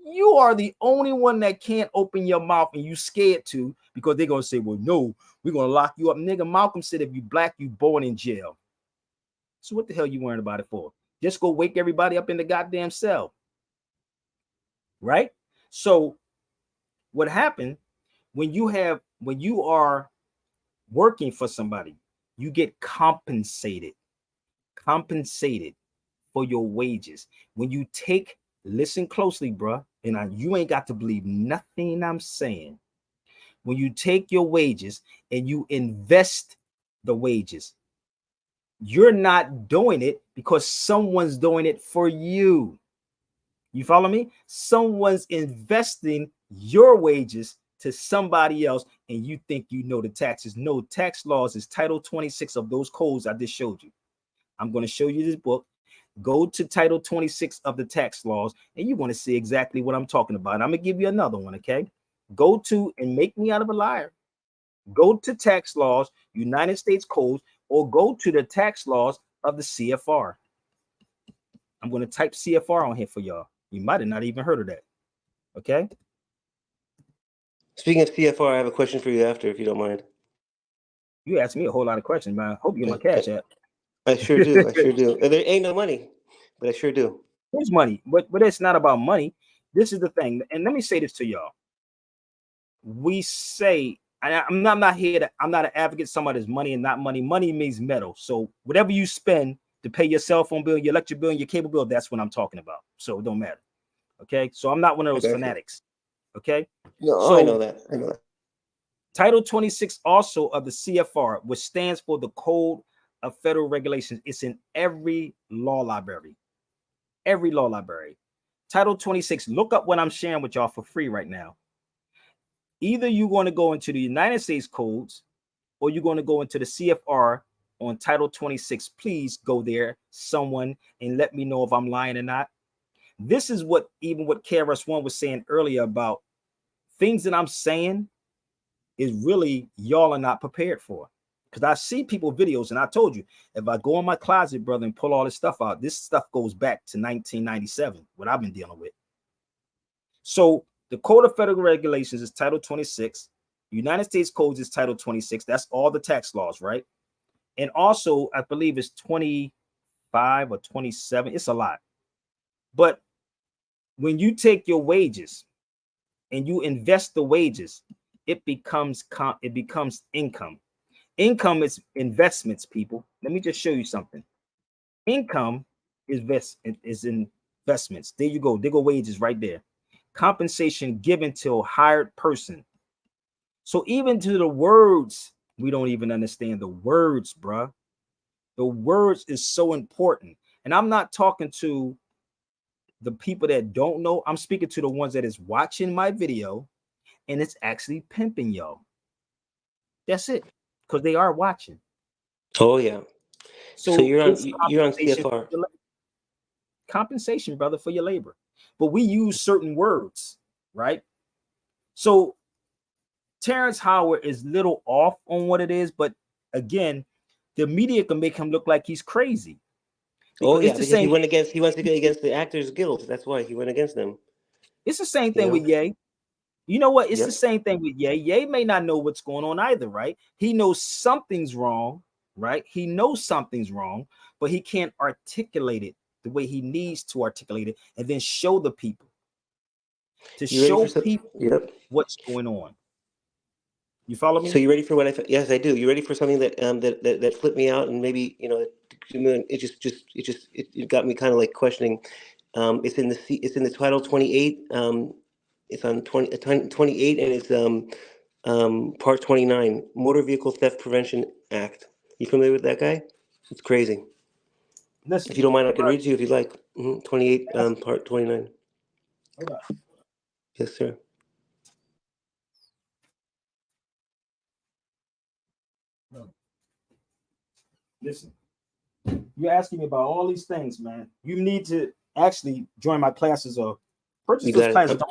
You are the only one that can't open your mouth, and you scared to because they're gonna say, "Well, no, we're gonna lock you up." Nigga, Malcolm said, "If you black, you born in jail." So what the hell you worrying about it for? Just go wake everybody up in the goddamn cell, right? So what happened when you are working for somebody, you get compensated for your wages. When you take, listen closely, bruh, and you ain't got to believe nothing I'm saying. When you take your wages and you invest the wages, you're not doing it because someone's doing it for you. You follow me? Someone's investing your wages to somebody else, and you think you know the taxes. No, tax laws is Title 26 of those codes I just showed you. I'm going to show you this book. Go to Title 26 of the tax laws, and you're going to see exactly what I'm talking about. And I'm going to give you another one, okay? Go to, and make me out of a liar. Go to tax laws, United States codes, or go to the tax laws of the CFR. I'm going to type CFR on here for y'all. You might have not even heard of that. Okay. Speaking of CFR, I have a question for you after, if you don't mind. You asked me a whole lot of questions, man. Hope you get my cash app. I sure do. I sure do. There ain't no money, but I sure do. There's money, but it's not about money. This is the thing. And let me say this to y'all. We say, and I'm not here to, I'm not an advocate. Somebody's money and not money. Money means metal. So whatever you spend to pay your cell phone bill, your electric bill, and your cable bill, that's what I'm talking about. So it don't matter. Okay. So I'm not one of I those got you. fanatics. Okay. No, I know So that. I know that. Title 26 also of the CFR, which stands for the Code of Federal Regulations, it's in every law library. Every law library. Title 26, look up what I'm sharing with y'all for free right now. Either you're going to go into the United States codes or you're going to go into the CFR on Title 26. Please go there, someone, and let me know if I'm lying or not. This is what even what KRS-One was saying earlier about things that I'm saying is really y'all are not prepared for. Because I see people videos, and I told you, if I go in my closet, brother, and pull all this stuff out, this stuff goes back to 1997, what I've been dealing with. So the Code of Federal Regulations is Title 26. United States Codes is Title 26. That's all the tax laws, right? And also, I believe it's 25 or 27. It's a lot. But when you take your wages and you invest the wages, it becomes income. Income is investments, people. Let me just show you something. Income is investments. There you go. There go wages right there. Compensation given to a hired person. So even to the words, we don't even understand the words, bruh. The words is so important. And I'm not talking to the people that don't know. I'm speaking to the ones that is watching my video and it's actually pimping y'all. That's it. Because they are watching. Oh yeah. So So it's you're on compensation. CFR. compensation, brother, for your labor. But we use certain words, right? So Terrence Howard is little off on what it is, but again, the media can make him look like he's crazy. Oh Because yeah, it's the because same. he wants to go against the Actors Guild. That's why he went against them. It's the same You thing know? with Ye. You know what? It's the Yep. same thing with Ye. Ye may not know what's going on either, right? He knows something's wrong, right? He knows something's wrong, but he can't articulate it the way he needs to articulate it and then show the people, to You ready show for some? people Yep. what's going on. You follow So me? you ready for what I? Yes, I do. You ready for something that that flipped me out and maybe it got me kind of like questioning. It's in the title 28. It's on 28 and it's part 29, Motor Vehicle Theft Prevention Act. You familiar with that guy? It's crazy. If you Listen, don't mind, I can read it to you if you'd like. 28, part 29. hold on. Yes, sir. Listen, you're asking me about all these things, man. You need to actually join my classes or purchase You those got it. classes.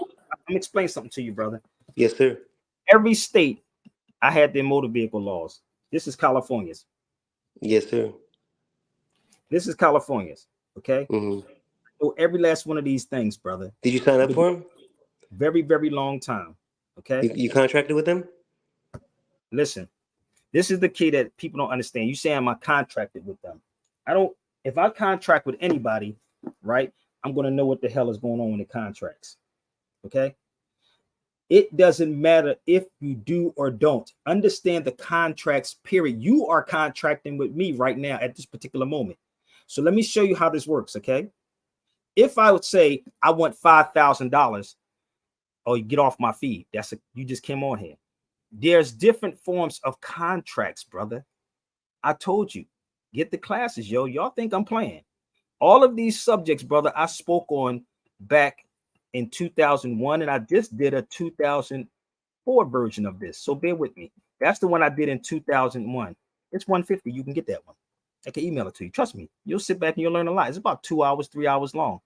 I'm explain something to you, brother. Yes, sir. Every state, I had their motor vehicle laws. This is California's. Yes, sir. This is California's. Okay. hmm So every last one of these things, brother. Did you sign I've up been for doing him? it very, very long time. Okay. You contracted with him? Listen, this is the key that people don't understand. You say I'm contracted with them. I don't, if I contract with anybody, right, I'm going to know what the hell is going on in the contracts. Okay. It doesn't matter if you do or don't. Understand the contracts, period. You are contracting with me right now at this particular moment. So let me show you how this works. Okay. If I would say I want $5,000, oh, you get off my feed. You just came on here. There's different forms of contracts, brother. I told you, get the classes, yo. Y'all think I'm playing? All of these subjects, brother, I spoke on back in 2001, and I just did a 2004 version of this. So bear with me. That's the one I did in 2001. It's 150. You can get that one. I can email it to you. Trust me. You'll sit back and you'll learn a lot. It's about 2 hours, 3 hours long.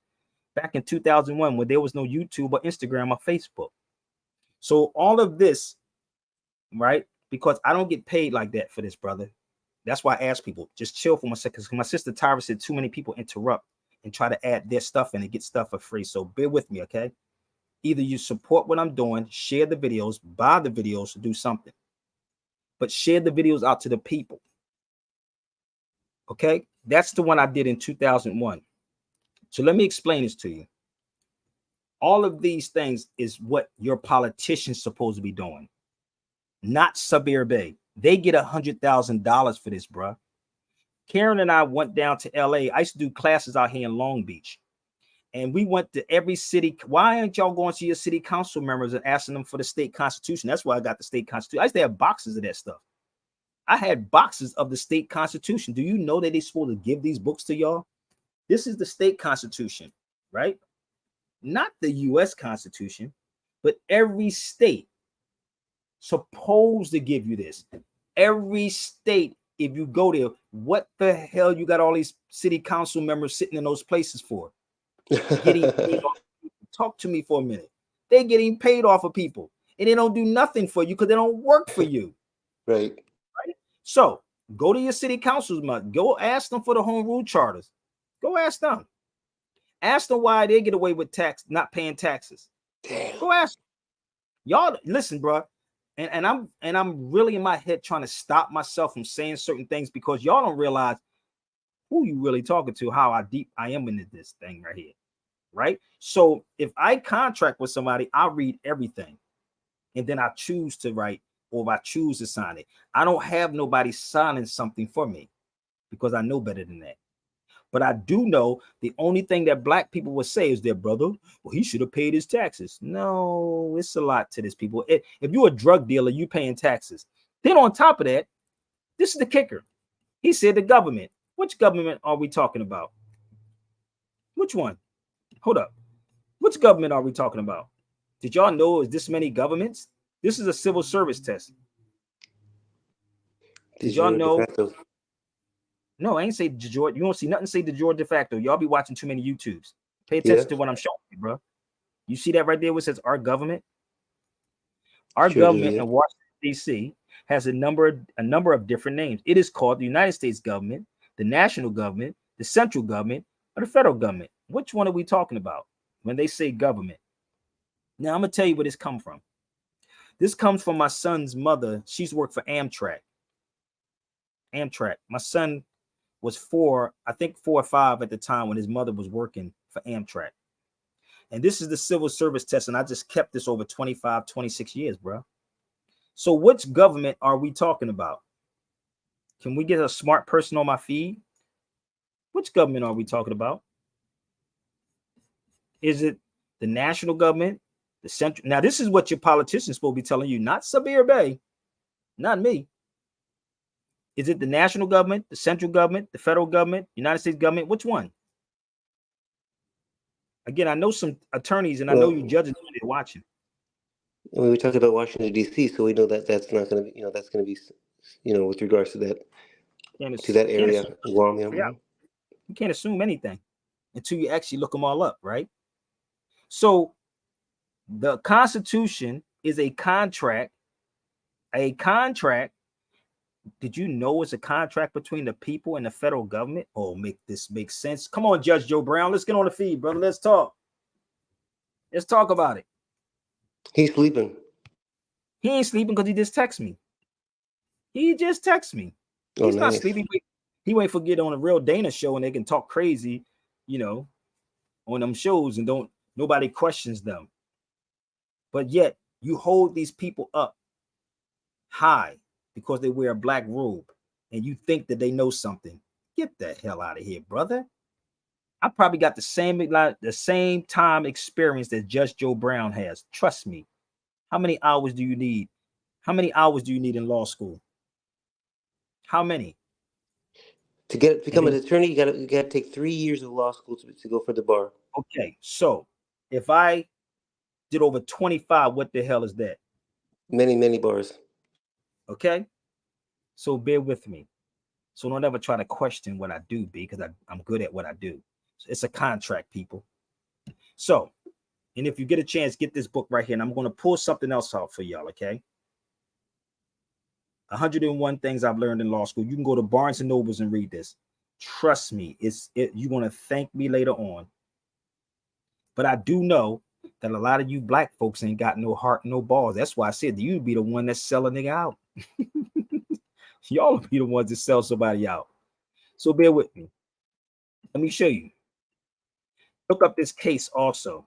Back in 2001, when there was no YouTube or Instagram or Facebook. So all of this, right? Because I don't get paid like that for this, brother. That's why I ask people, just chill for 1 second. Because my sister Tyra said too many people interrupt and try to add their stuff in and get stuff for free. So bear with me, okay? Either you support what I'm doing, share the videos, buy the videos, do something. But share the videos out to the people. Okay? That's the one I did in 2001. So let me explain this to you. All of these things is what your politicians supposed to be doing, not Sabir Bay. They get $100,000 for this, bruh. Karen and I went down to LA. I used to do classes out here in Long Beach. And we went to every city. Why aren't y'all going to your city council members and asking them for the state constitution? That's why I got the state constitution. I used to have boxes of that stuff. I had boxes of the state constitution. Do you know that they're supposed to give these books to y'all? This is the state constitution, right? Not the US Constitution, but every state supposed to give you this. Every state, if you go there, what the hell you got all these city council members sitting in those places for? Getting paid off. Talk to me for a minute. They're getting paid off of people, and they don't do nothing for you because they don't work for you. Right. So go to your city councils, go ask them for the home rule charters. Go ask them. Ask them why they get away with not paying taxes. Damn. Go ask them. Y'all listen, bro. And I'm really in my head trying to stop myself from saying certain things because y'all don't realize who you really talking to, how deep I am into this thing right here. Right? So if I contract with somebody, I read everything and then I choose to write or if I choose to sign it. I don't have nobody signing something for me because I know better than that. But I do know the only thing that black people will say is their brother, well, he should have paid his taxes. No, it's a lot to this people. If you're a drug dealer, you paying taxes. Then on top of that, this is the kicker. He said the government. Which government are we talking about? Which one? Hold up. Which government are we talking about? Did y'all know is this many governments? This is a civil service test. Did y'all know? No, I ain't say de jure. You don't see nothing say de jure de facto. Y'all be watching too many YouTubes. Pay Yeah, attention to what I'm showing you, bro. You see that right there where it says our government? Our sure do. government Yeah. in Washington, D.C. has a number of different names. It is called the United States government, the national government, the central government, or the federal government. Which one are we talking about when they say government? Now, I'm going to tell you where this comes from. This comes from my son's mother. She's worked for Amtrak. My son was I think 4 or 5 at the time when his mother was working for Amtrak. And this is the civil service test. And I just kept this over 25, 26 years, bro. So which government are we talking about? Can we get a smart person on my feed? Which government are we talking about? Is it the national government, the central? Now, this is what your politicians supposed to be telling you, not Sabir Bey, not me. Is it the national government, the central government, the federal government, United States government? Which one? Again, I know some attorneys and I know Well, you judges are watching. when we talk about Washington D.C., so we know that that's not going to be, that's going to be, with regards to that Can't area, assume, Guam. Yeah. yeah, you can't assume anything until you actually look them all up, right? So the Constitution is a contract. A contract. Did you know it's a contract between the people and the federal government? Oh, make this make sense. Come on, Judge Joe Brown. Let's get on the feed, brother. Let's talk. Let's talk about it. He's sleeping. He ain't sleeping because he just texts me. He just texts me. Oh, He's not nice. sleeping. He wait for get on a real Dana show and they can talk crazy, you know, on them shows and don't nobody questions them. But yet you hold these people up high because they wear a black robe and you think that they know something. Get the hell out of here, brother. I probably got the same time experience that Judge Joe Brown has. Trust me. How many hours do you need? How many hours do you need in law school? How many? To become an Then, attorney, you got to take 3 years of law school to go for the bar. okay, so if I did over 25, what the hell is that? Many, many bars. Okay, so bear with me. So don't ever try to question what I do, because I'm good at what I do. It's a contract, people. So, and if you get a chance, get this book right here, and I'm going to pull something else out for y'all, okay? 101 Things I've Learned in Law School. You can go to Barnes and Nobles and read this. Trust me, you're going to thank me later on. But I do know that a lot of you black folks ain't got no heart, no balls. That's why I said you'd be the one that sell a nigga out. Y'all be the ones that sell somebody out. So bear with me. Let me show you. Look up this case also.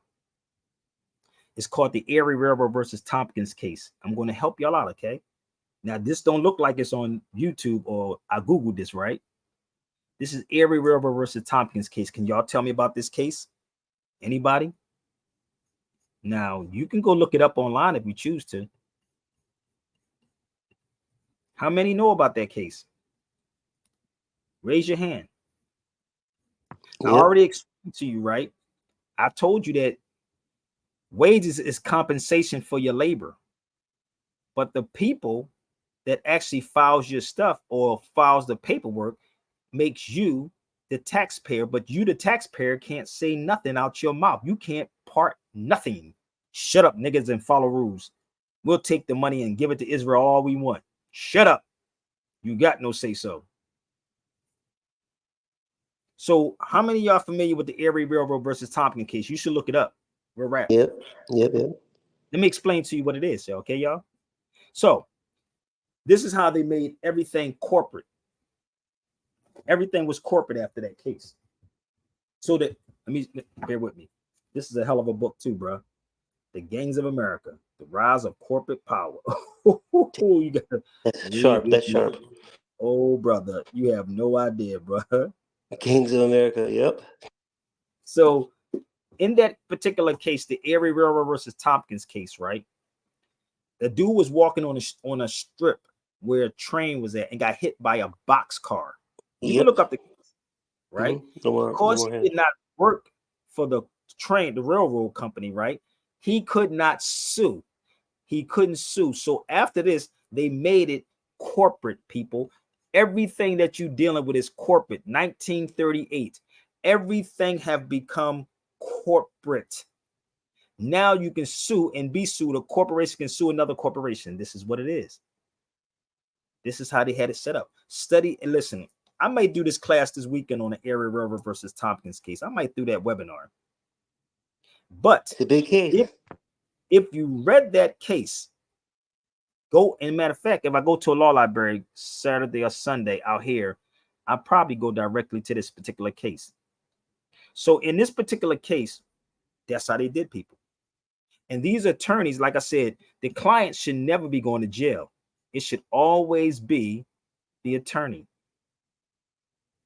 It's called the Erie Railroad versus Tompkins case. I'm going to help y'all out, okay? Now, this don't look like it's on YouTube or I Googled this, right? This is Erie Railroad versus Tompkins case. Can y'all tell me about this case? Anybody? Now, you can go look it up online if you choose to. How many know about that case? Raise your hand. I Yep. already explained to you, right? I told you that wages is compensation for your labor. But the people that actually files your stuff or files the paperwork makes you the taxpayer, but you, the taxpayer, can't say nothing out your mouth. You can't part nothing. Shut up, niggas, and follow rules. We'll take the money and give it to Israel all we want. Shut up. You got no say so. So how many of y'all familiar with the Erie Railroad versus Tompkins case? You should look it up. We're right. Yep. Yep. Let me explain to you what it is, okay, y'all? So this is how they made everything corporate. Everything was corporate after that case. So that, bear with me. This is a hell of a book too, bro. The Gangs of America, The Rise of Corporate Power. You got That's sharp. That's sharp. Oh, brother, you have no idea, bro. Kings of America. Yep. So in that particular case, the Erie Railroad versus Tompkins case, right? The dude was walking on a strip where a train was at and got hit by a box car. You can look up the case, right? Mm-hmm. Because he did not work for the railroad company, right? He could not sue. He couldn't sue. So after this, they made it corporate, people. Everything that you're dealing with is corporate. 1938. Everything have become corporate. Now you can sue and be sued. A corporation can sue another corporation. This is what it is. This is how they had it set up. Study and listen. I might do this class this weekend on the Erie River versus Tompkins case. I might do that webinar. But It's a big case. if you read that case, go, and matter of fact, if I go to a law library Saturday or Sunday out here, I'll probably go directly to this particular case. So in this particular case, that's how they did people. And these attorneys, like I said, the client should never be going to jail. It should always be the attorney.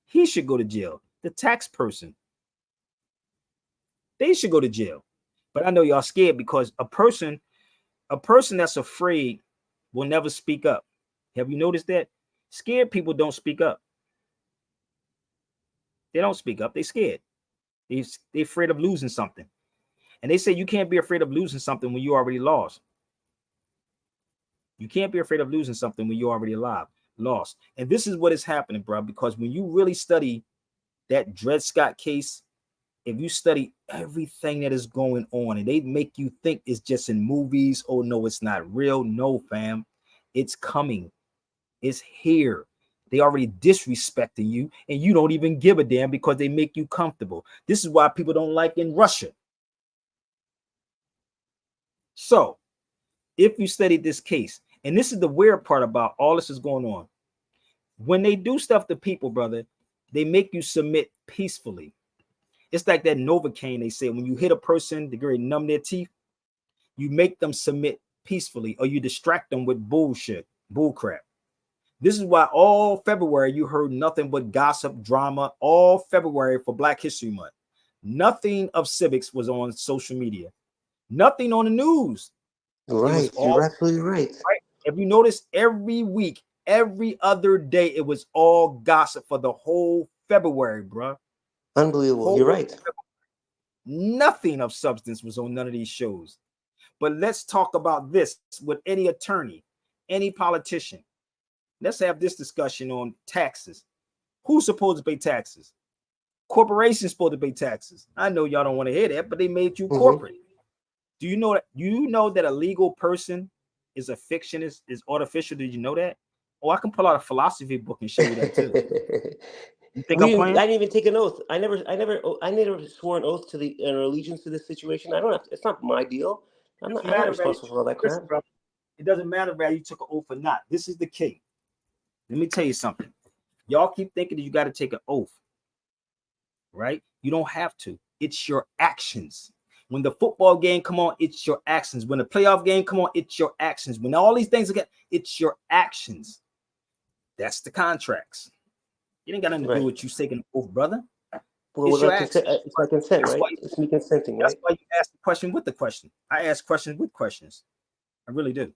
He should go to jail. The tax person, they should go to jail. But I know y'all scared because a person that's afraid will never speak up. Have you noticed that? Scared people don't speak up. They don't speak up. They're scared. They're afraid of losing something. And they say you can't be afraid of losing something when you already lost. You can't be afraid of losing something when you're already lost. And this is what is happening, bro, because when you really study that Dred Scott case, if you study everything that is going on and they make you think it's just in movies, oh no, it's not real. No, fam, it's coming. It's here. They already disrespecting you and you don't even give a damn because they make you comfortable. This is why people don't like in Russia. So if you study this case, and this is the weird part about all this is going on, when they do stuff to people, brother, they make you submit peacefully. It's like that Novocaine, they say, when you hit a person, they get numb their teeth, you make them submit peacefully or you distract them with bullshit, bullcrap. This is why all February you heard nothing but gossip, drama, all February for Black History Month. Nothing of civics was on social media. Nothing on the news. Right. You're absolutely right. If you notice, every week, every other day, it was all gossip for the whole February, bro. Unbelievable. You're right. Nothing of substance was on none of these shows. But let's talk about this with any attorney, any politician. Let's have this discussion on taxes. Who's supposed to pay taxes? Corporations supposed to pay taxes. I know y'all don't want to hear that, but they made you corporate. Do you know that? You know that a legal person is a fiction, is artificial? Did you know that? Oh, I can pull out a philosophy book and show you that too. You think I'm playing? I didn't even take an oath. I never swore an oath to an allegiance to this situation. I don't have to, it's not my deal. I'm not responsible for all that crap. It doesn't matter whether you took an oath or not. This is the key. Let me tell you something. Y'all keep thinking that you got to take an oath, right? You don't have to. It's your actions. When the football game come on, it's your actions. When the playoff game come on, it's your actions. When all these things again, it's your actions. That's the contracts. It ain't got nothing to do with you taking an oath, brother. Well, it's my consent, right? It's me consenting, right? That's why you ask the question with the question. I ask questions with questions. I really do.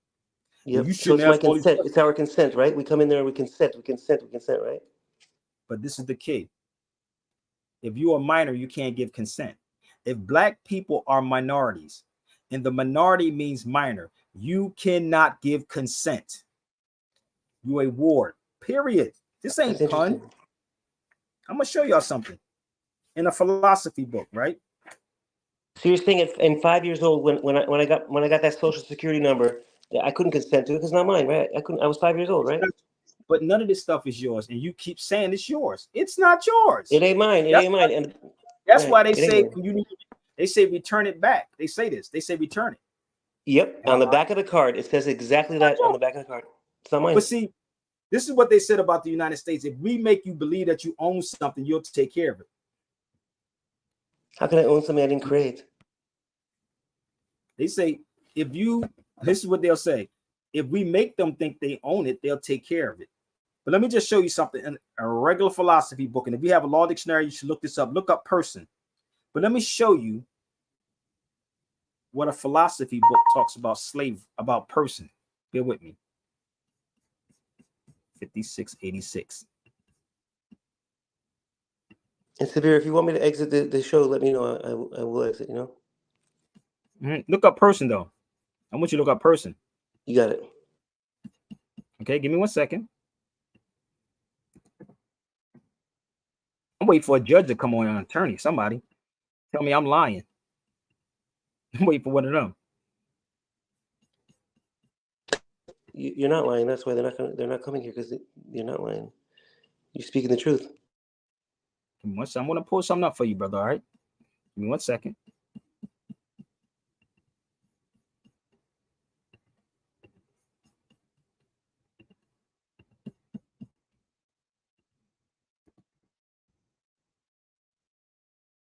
Yeah, so it's my consent. It's our consent, right? We come in there and we consent, right? But this is the key. If you're a minor, you can't give consent. If Black people are minorities, and the minority means minor, you cannot give consent. You a ward, period. This ain't pun. I'm gonna show y'all something in a philosophy book, right? So you're saying in 5 years old, when I got that social security number, I couldn't consent to it because it's not mine, right? I was 5 years old, right? But none of this stuff is yours, and you keep saying it's yours. It's not yours. It ain't mine. It ain't mine. And that's why they say they say return it back. They say this. They say return it. Yep. On the back of the card, it says exactly that on the back of the card. It's not mine. But see, this is what they said about the United States. If we make you believe that you own something, you'll take care of it. How can I own something I didn't create? They say this is what they'll say. If we make them think they own it, they'll take care of it. But let me just show you something in a regular philosophy book. And if you have a law dictionary, you should look this up. Look up person. But let me show you what a philosophy book talks about person. Bear with me. 5686. And Sabir, if you want me to exit the show, let me know. I will exit, you know? Look up person, though. I want you to look up person. You got it. Okay, give me 1 second. I'm waiting for a judge to come on, an attorney, somebody tell me I'm lying. I'm waiting for one of them. You're not lying. That's why they're not coming here, because you're not lying. You're speaking the truth. I'm gonna pull something up for you, brother. All right, give me 1 second.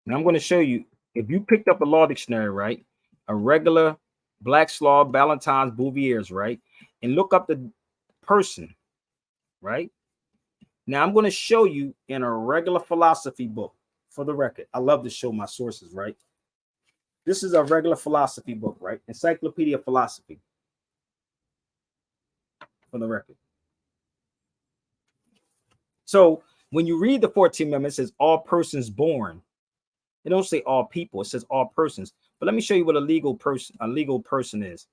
And I'm going to show you, if you picked up a law dictionary, right, a regular Black's Law, Ballantyne's, Bouvier's, right, and look up the person, right. Now I'm going to show you in a regular philosophy book, for the record. I love to show my sources, right. This is a regular philosophy book, right, Encyclopedia of Philosophy, for the record. So when you read the 14th Amendment, it says all persons born. It don't say all people. It says all persons. But let me show you what a legal person is.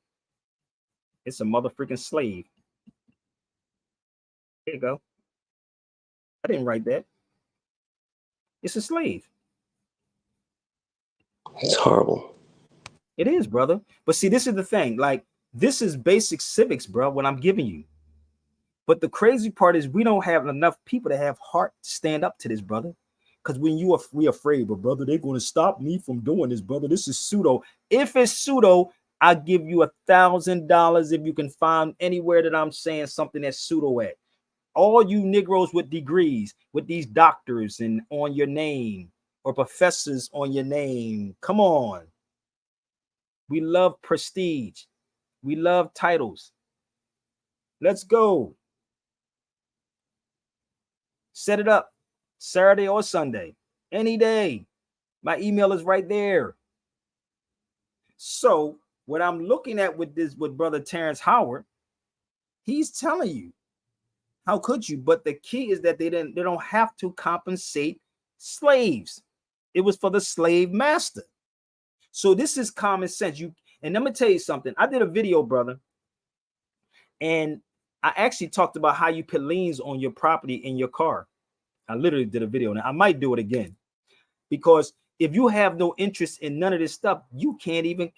It's a motherfucking slave. There you go. I didn't write that. It's a slave. It's horrible. It is, brother. But see, this is the thing. Like, this is basic civics, bro, what I'm giving you. But the crazy part is we don't have enough people to have heart to stand up to this, brother. Because when we afraid, but brother, they're going to stop me from doing this, brother. This is pseudo. If it's pseudo, I'll give you $1,000 if you can find anywhere that I'm saying something that's pseudo at. All you Negroes with degrees, with these doctors and on your name, or professors on your name, come on. We love prestige. We love titles. Let's go. Set it up Saturday or Sunday, any day. My email is right there. So what I'm looking at with brother Terrence Howard, he's telling you, how could you? But the key is that they don't have to compensate slaves. It was for the slave master. So this is common sense. And let me tell you something. I did a video, brother, and I actually talked about how you put liens on your property in your car. I literally did a video, and I might do it again, because if you have no interest in none of this stuff, you can't even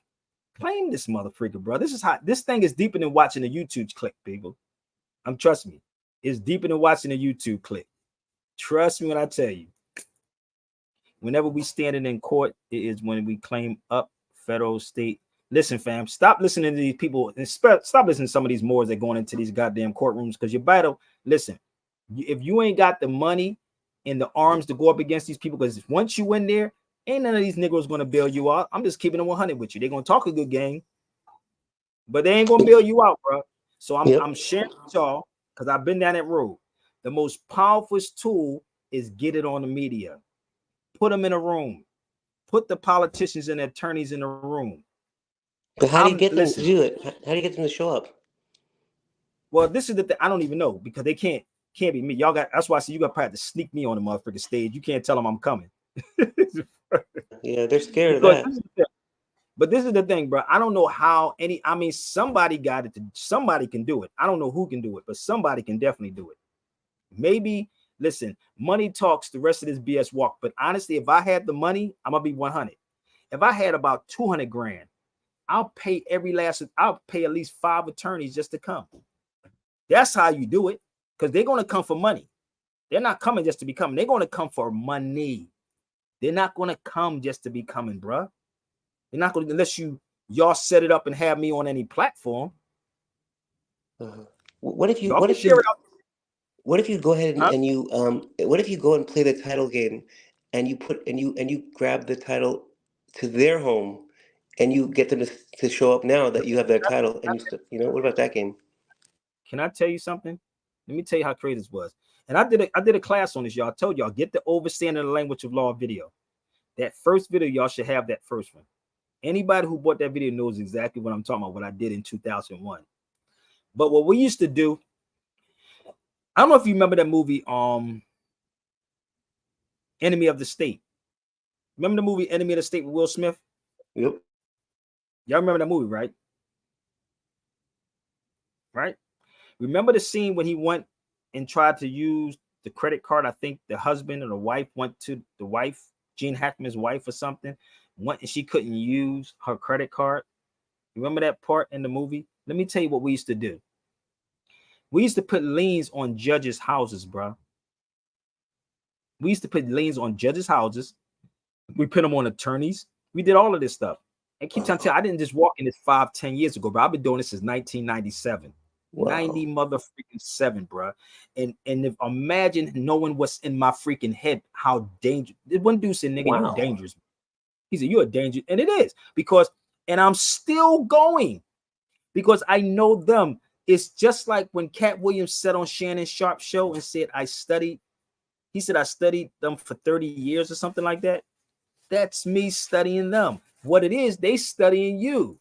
claim this motherfucker, bro. This is how this thing is deeper than watching a YouTube clip, people. Trust me, it's deeper than watching a YouTube clip. Trust me when I tell you. Whenever we standing in court, it is when we claim up federal, state. Listen, fam, stop listening to these people and stop listening to some of these Moors that going into these goddamn courtrooms, because your battle. Listen, if you ain't got the money and the arms to go up against these people, because once you in there, ain't none of these niggas going to bail you out. I'm just keeping it 100 with you. They're going to talk a good game, but they ain't going to bail you out, bro. So I'm sharing with y'all, because I've been down that road. The most powerful tool is get it on the media. Put them in a room. Put the politicians and attorneys in a room. But how do you get them to do it? How do you get them to show up? Well, this is the thing. I don't even know, because they can't be me. Y'all got. That's why I said you got probably to sneak me on the motherfucking stage. You can't tell them I'm coming. Yeah, they're scared of that. But this is the thing, bro. I don't know how somebody got it. Somebody can do it. I don't know who can do it, but somebody can definitely do it. Maybe, listen, money talks, the rest of this BS walk. But honestly, if I had the money, I'm going to be 100. If I had about 200 grand, I'll pay at least 5 attorneys just to come. That's how you do it, because they're going to come for money. They're not coming just to be coming. They're going to come for money. They're not going to come just to be coming, bro. They're not going to, unless y'all set it up and have me on any platform. What if you go ahead and you what if you go and play the title game, and you grab the title to their home, and you get them to show up now that you have their title, and what about that game? Can I tell you something? Let me tell you how crazy this was. And I did a class on this, y'all. I told y'all, get the Overstanding the Language of Law video. That first video, y'all should have that first one. Anybody who bought that video knows exactly what I'm talking about, what I did in 2001. But what we used to do, I don't know if you remember that movie, Enemy of the State. Remember the movie Enemy of the State with Will Smith? Yep. Y'all remember that movie, right? Right? Remember the scene when he went and tried to use the credit card. I think the husband or the wife went to the wife, Gene Hackman's wife or something, went and she couldn't use her credit card. Remember that part in the movie? Let me tell you what we used to do. We used to put liens on judges' houses, bro. We used to put liens on judges' houses. We put them on attorneys. We did all of this stuff. And keep telling you, I didn't just walk in this 5-10 years ago, bro. I've been doing this since 1997. Wow. 90 motherfucking 7, bro. And if imagine knowing what's in my freaking head, how dangerous. One dude said, nigga, Wow. you dangerous. He said, you're a danger. And it is because, and I'm still going because I know them. It's just like when Cat Williams said on Shannon Sharp's show and said, I studied. He said, I studied them for 30 years or something like that. That's me studying them. What it is, they studying you.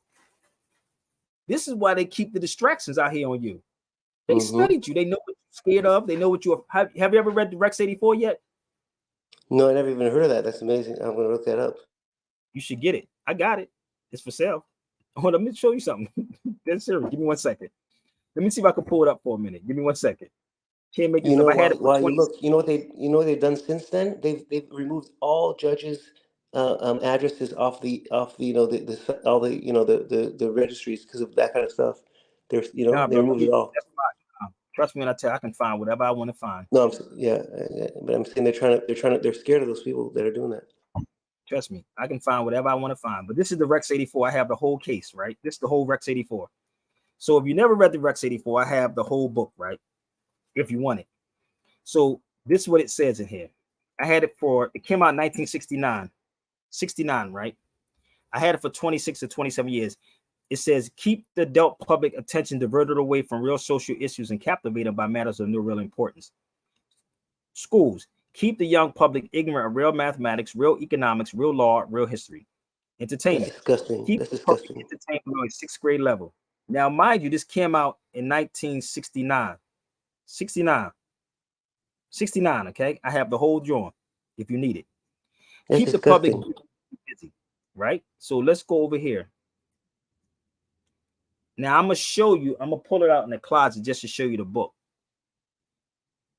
This is why they keep the distractions out here on you. They studied you. They know what you're scared of. They know what you have you ever read the Rex 84 yet? No, I never even heard of that. That's amazing. I'm going to look that up. You should get it. I got it. It's for sale. Oh, let me show you something. That's serious. Give me 1 second. Let me see if I can pull it up for a minute. Give me 1 second. Can't make this up. I had it for 20. You look, you know what they've done since then? They've removed all judges' addresses off the all the registries because of that kind of stuff. There's they removed it all. Trust me when I tell you, I can find whatever I want to find. No, but I'm saying they're scared of those people that are doing that. Trust me, I can find whatever I want to find. But this is the Rex 84. I have the whole case, right? This is the whole Rex 84. So if you never read the Rex 84, I have the whole book, right? If you want it. So this is what it says in here. I had it it came out in 1969. 69, right? I had it for 26 to 27 years. It says, keep the adult public attention diverted away from real social issues and captivated by matters of no real importance. Schools, keep the young public ignorant of real mathematics, real economics, real law, real history. Entertainment. That's disgusting. Keep That's the disgusting. public entertainment on a 6th grade level. Now, mind you, this came out in 1969. 69, okay? I have the whole drawing if you need it. That's Keep disgusting. the public busy, right? So let's go over here. Now I'm gonna show you, I'm gonna pull it out in the closet just to show you the book.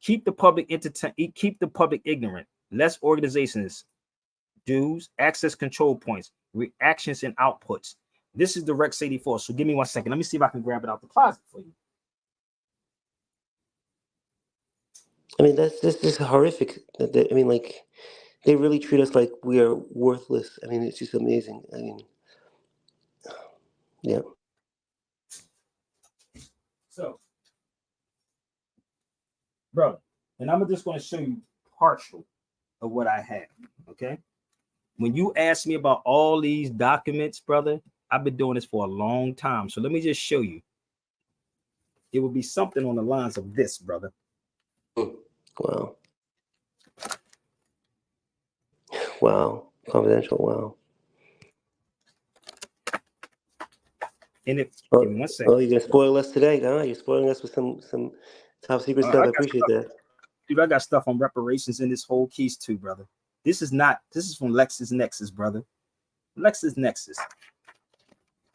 Keep the public keep the public ignorant. Less organizations, dues, access control points, reactions and outputs. This is the Rex 84. So give me 1 second. Let me see if I can grab it out the closet for you. I mean, this is horrific. I mean, like, they really treat us like we are worthless. I mean, it's just amazing. I mean, yeah. So, brother, and I'm just going to show you partial of what I have, okay? When you ask me about all these documents, brother, I've been doing this for a long time. So let me just show you. It will be something on the lines of this, brother. Wow. Wow. Confidential. Wow. And give me 1 second. Oh, you're gonna spoil us today, huh? You're spoiling us with some top secret stuff. I appreciate that. Dude, I got stuff on reparations in this whole case too, brother. This is from LexisNexis, brother. LexisNexis.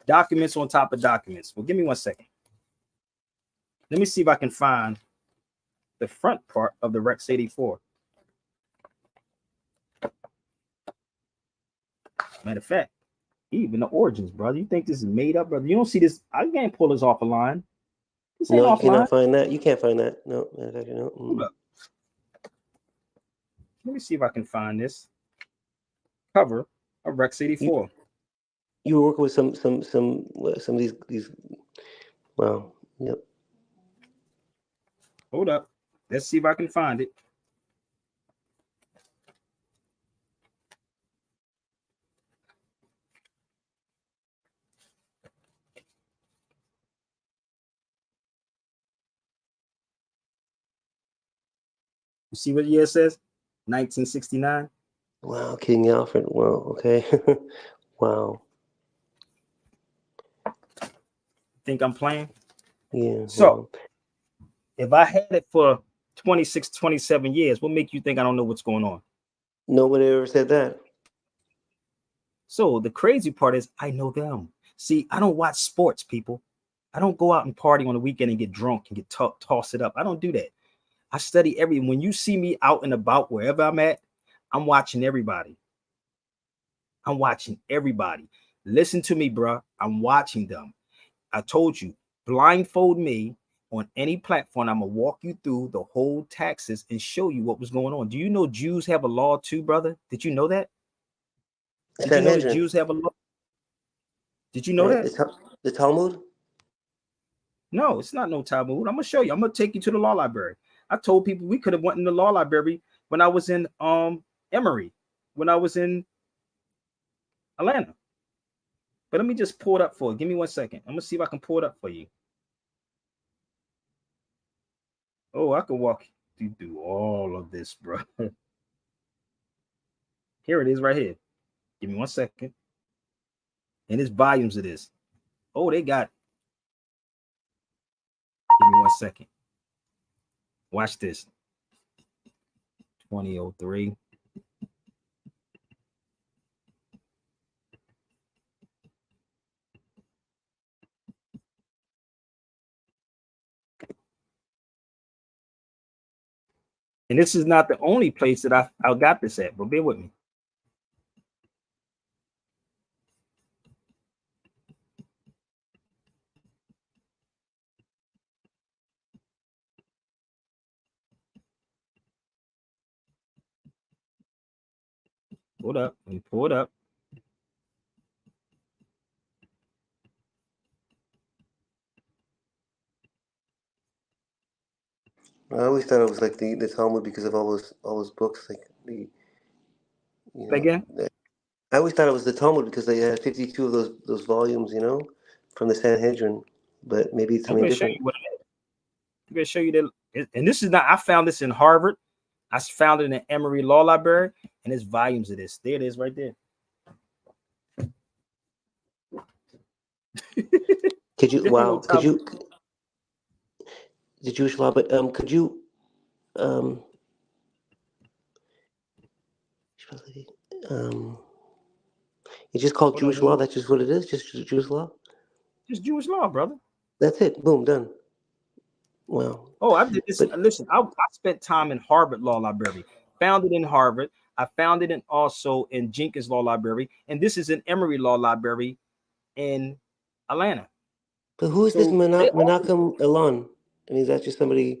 Documents on top of documents. Well, give me 1 second. Let me see if I can find the front part of the Rex 84. Matter of fact, even the origins, brother. You think this is made up, brother? You don't see this. I can't pull this off a line. This ain't No, you offline. cannot find that. You can't find that. No, in fact, no. Hold up. Let me see if I can find this cover of Rex 84. You were working with some of these. Wow. Yep. Hold up. Let's see if I can find it. You see what year it says? 1969. Wow, King Alfred. Wow. Okay. Wow. Think I'm playing? Yeah. So, if I had it for 26, 27 years, what make you think I don't know what's going on? Nobody ever said that. So the crazy part is I know them. See, I don't watch sports, people. I don't go out and party on the weekend and get drunk and get toss it up. I don't do that. I study when you see me out and about wherever I'm at, I'm watching everybody. I'm watching everybody. Listen to me, bro. I'm watching them. I told you, blindfold me on any platform. I'm gonna walk you through the whole taxes and show you what was going on. Do you know Jews have a law too, brother? Did you know that? Did you know that Sanhedrin, Jews have a law? Did you know right? that? The Talmud. No, it's not no Talmud. I'm gonna show you. I'm gonna take you to the law library. I told people we could have went in the law library when I was in Emory, when I was in Atlanta. But let me just pull it up for you. Give me 1 second. I'm gonna see if I can pull it up for you. Oh, I can walk you through all of this, bro. Here it is right here. Give me 1 second. And it's volumes of this. Oh, they got. Give me 1 second. Watch this. 2003. And this is not the only place that I got this at, but bear with me. Hold up. Let me pull it up. I always thought it was like the Talmud because of all those books, like Again, I always thought it was the Talmud because they had 52 of those volumes, from the Sanhedrin. But maybe it's I'm something going to show different. you what it is. I'm going to show you that. And this is not, I found this in Harvard. I found it in the Emory Law Library, and there's volumes of this. There it is right there. Could you? There ain't no Wow. Could Talmud. you? The Jewish law, but could you? Um, it's just called Hold on, Jewish law. That's just what it is. Just Jewish law. just Jewish law, brother. That's it. Boom. Done. Wow. Oh, I did this. But Listen, I spent time in Harvard Law Library. Found it in Harvard. I found it also in Jenkins Law Library, and this is in Emory Law Library in Atlanta. who is this So they Menachem Elon? I mean, is that just somebody?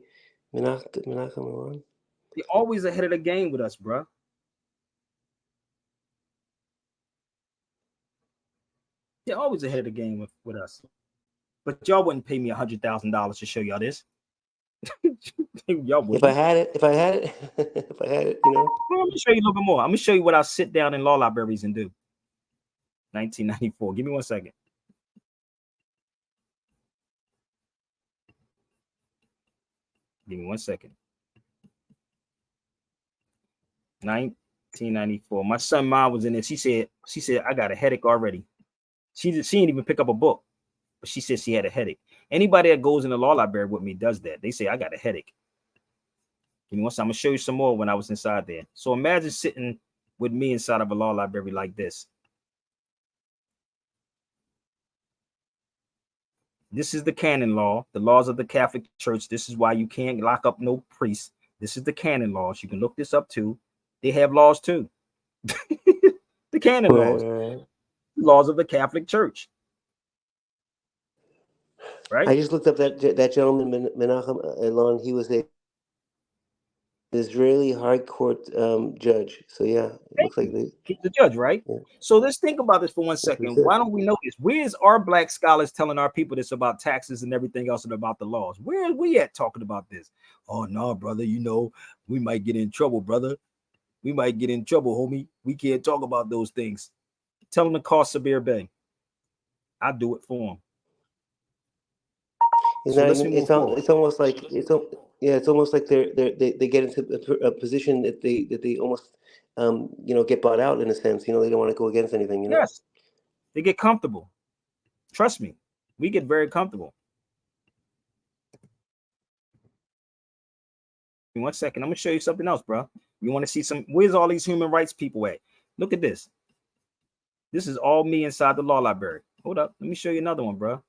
Menachem Elon. they're always ahead of the game with us, bro. They're always ahead of the game with us. But y'all wouldn't pay me $100,000 to show y'all this. Y'all If I wouldn't. had it, if I had it, if I had it, Well, let me show you a little bit more. I'm gonna show you what I sit down in law libraries and do. 1994. Give me 1 second. Give me 1 second. 1994. My son mom was in there. She said, I got a headache already. She didn't even pick up a book, but she said she had a headache. Anybody that goes in the law library with me does that. They say, I got a headache. Give me 1 second. I'm gonna show you some more when I was inside there. So imagine sitting with me inside of a law library like this. This is the canon law, the laws of the Catholic Church. This is why you can't lock up no priests. This is the canon laws. You can look this up too. They have laws too. The canon laws, right. laws of the Catholic Church, right? I just looked up that gentleman Menachem Elon. He was a Israeli High Court judge. So yeah, it looks like they. He's the judge, right? Yeah, So let's think about this for that's what he 1 second. said. Why don't we know this? Where's our black scholars telling our people this about taxes and everything else and about the laws? Where are we at talking about this? Oh no, brother, we might get in trouble, brother. We might get in trouble, homie. We can't talk about those things. Tell them to call Sabir Bay. I'll do it for them. It's So not let's even. move forward. It's almost like yeah. It's almost like they get into a position that they almost get bought out in a sense. They don't want to go against anything. Yes, they get comfortable. Trust me, we get very comfortable. In 1 second, I'm gonna show you something else, bro. You want to see where's all these human rights people at? Look at this. This is all me inside the law library. Hold up, let me show you another one, bro.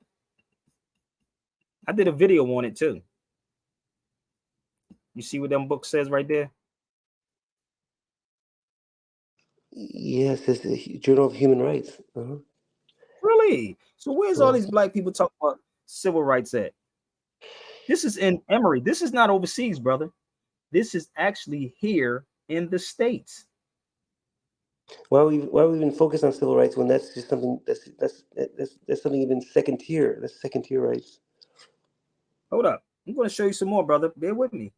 I did a video on it too. You see what them book says right there? Yes, it's the Journal of Human Rights. Uh-huh. Really? So where's all Well, these black people talking about civil rights at? This is in Emory. This is not overseas, brother. This is actually here in the States. why we even focus on civil rights when that's just something that's something even second tier. That's second tier rights. Hold up. I'm going to show you some more, brother. Bear with me.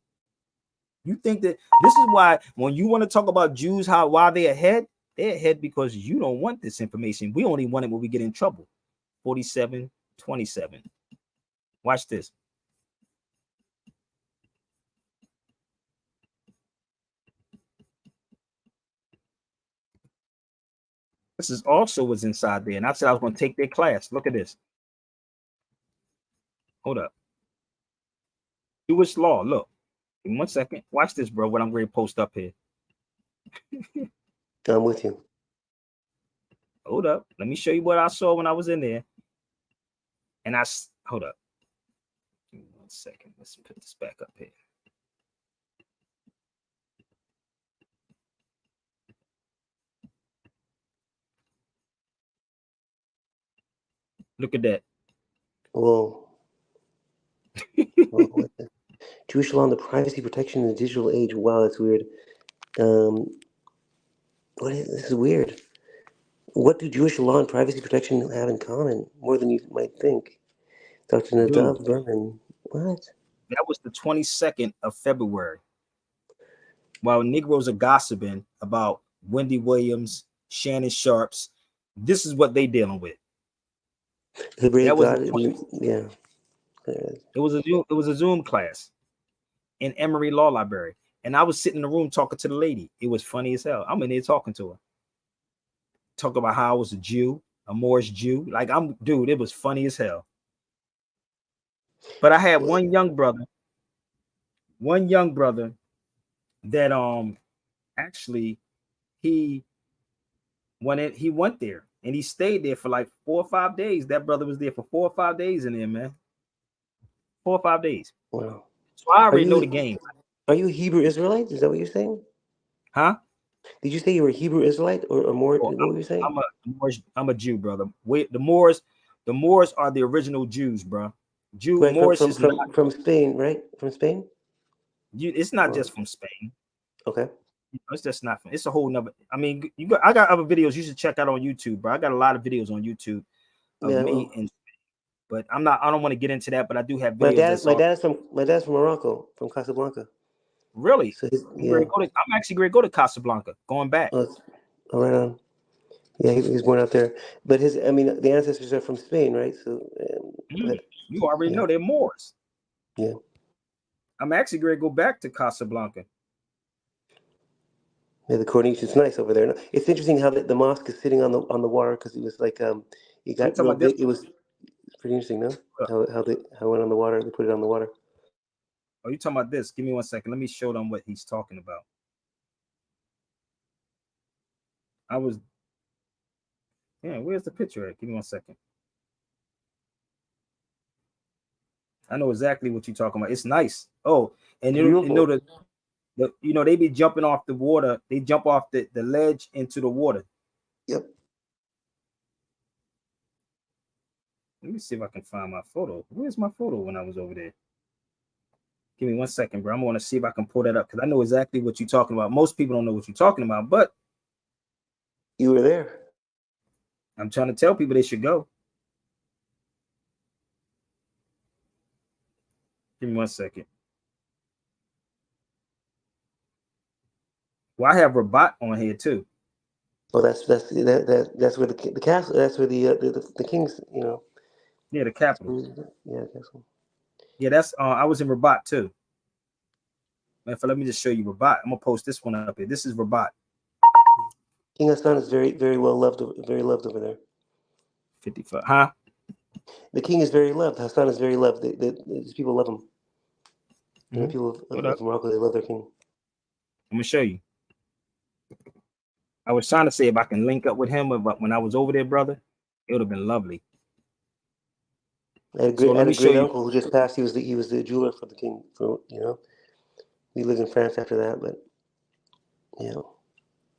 You think that this is why when you want to talk about Jews, why they're ahead because you don't want this information. We only want it when we get in trouble. 47:27. Watch this. This is also what's inside there. And I said I was going to take their class. Look at this. Hold up. Jewish law. Look. In 1 second. Watch this, bro. What I'm going to post up here. I'm with you. Hold up. Let me show you what I saw when I was in there. And hold up. Give me 1 second. Let's put this back up here. Look at that. Whoa. What the? Jewish law on the privacy protection in the digital age. Wow, that's weird. This is weird. What do Jewish law and privacy protection have in common? More than you might think. Dr. Dude, Nadav Berman. What? that was the 22nd of February. While Negroes are gossiping about Wendy Williams, Shannon Sharps, this is what they dealing with. The brave That was God. Yeah. it was a Zoom class in Emory Law Library. And I was sitting in the room talking to the lady. It was funny as hell. I'm in there talking to her. Talk about how I was a Jew, a Moorish Jew. Like dude, it was funny as hell. But I had one young brother that actually he went there and he stayed there for like 4 or 5 days. That brother was there for 4 or 5 days in there, man. 4 or 5 days. Wow. So I already know the game. Are you a Hebrew Israelite? Is that what you're saying? Huh? Did you say you were a Hebrew Israelite or more? Oh, What were you saying? I'm a Jew, brother. The Moors are the original Jews, bro. Right, Moors is not from Spain, right? From Spain? it's not Or, just from Spain. okay. It's just not. It's a whole nother. I mean, I got other videos you should check out on YouTube, bro. I got a lot of videos on YouTube of Yeah, me, well, but I don't want to get into that. But I do have videos that's on. my dad's from Morocco, from Casablanca. Really, So I'm actually going to go to Casablanca. Going back. oh, right on. Yeah, he was born out there, but the ancestors are from Spain, right? So, You already yeah, know they're Moors. yeah. I'm actually going to go back to Casablanca. Yeah, the Corniche is nice over there. It's interesting how the mosque is sitting on the water because it was like it You got talking real about this? big. It was pretty interesting, no? How it went on the water. They put it on the water. Oh, you talking about this? Give me 1 second. Let me show them what he's talking about. Where's the picture at? Give me 1 second. I know exactly what you're talking about. It's nice. Oh, and you know Beautiful. they be jumping off the water. They jump off the ledge into the water. Yep. Let me see if I can find my photo. Where's my photo when I was over there? Give me 1 second, bro. I'm going to see if I can pull that up because I know exactly what you're talking about. Most people don't know what you're talking about, but You were there. I'm trying to tell people they should go. Give me 1 second. Well, I have Rabat on here too. Oh, that's where the castle. That's where the kings. Yeah, the capital. Yeah, castle. Yeah, that's I was in Rabat too. Let me just show you Rabat. I'm gonna post this one up here. This is Rabat. King Hassan is very very well loved. Very loved over there. 55. Huh? The king is very loved. Hassan is very loved. These people love him. The people of Morocco, they love their king. I'm gonna show you. I was trying to say if I can link up with him, but when I was over there, brother, it would have been lovely. I had a great uncle who just passed. He was the jeweler for the king. He lived in France after that, but yeah.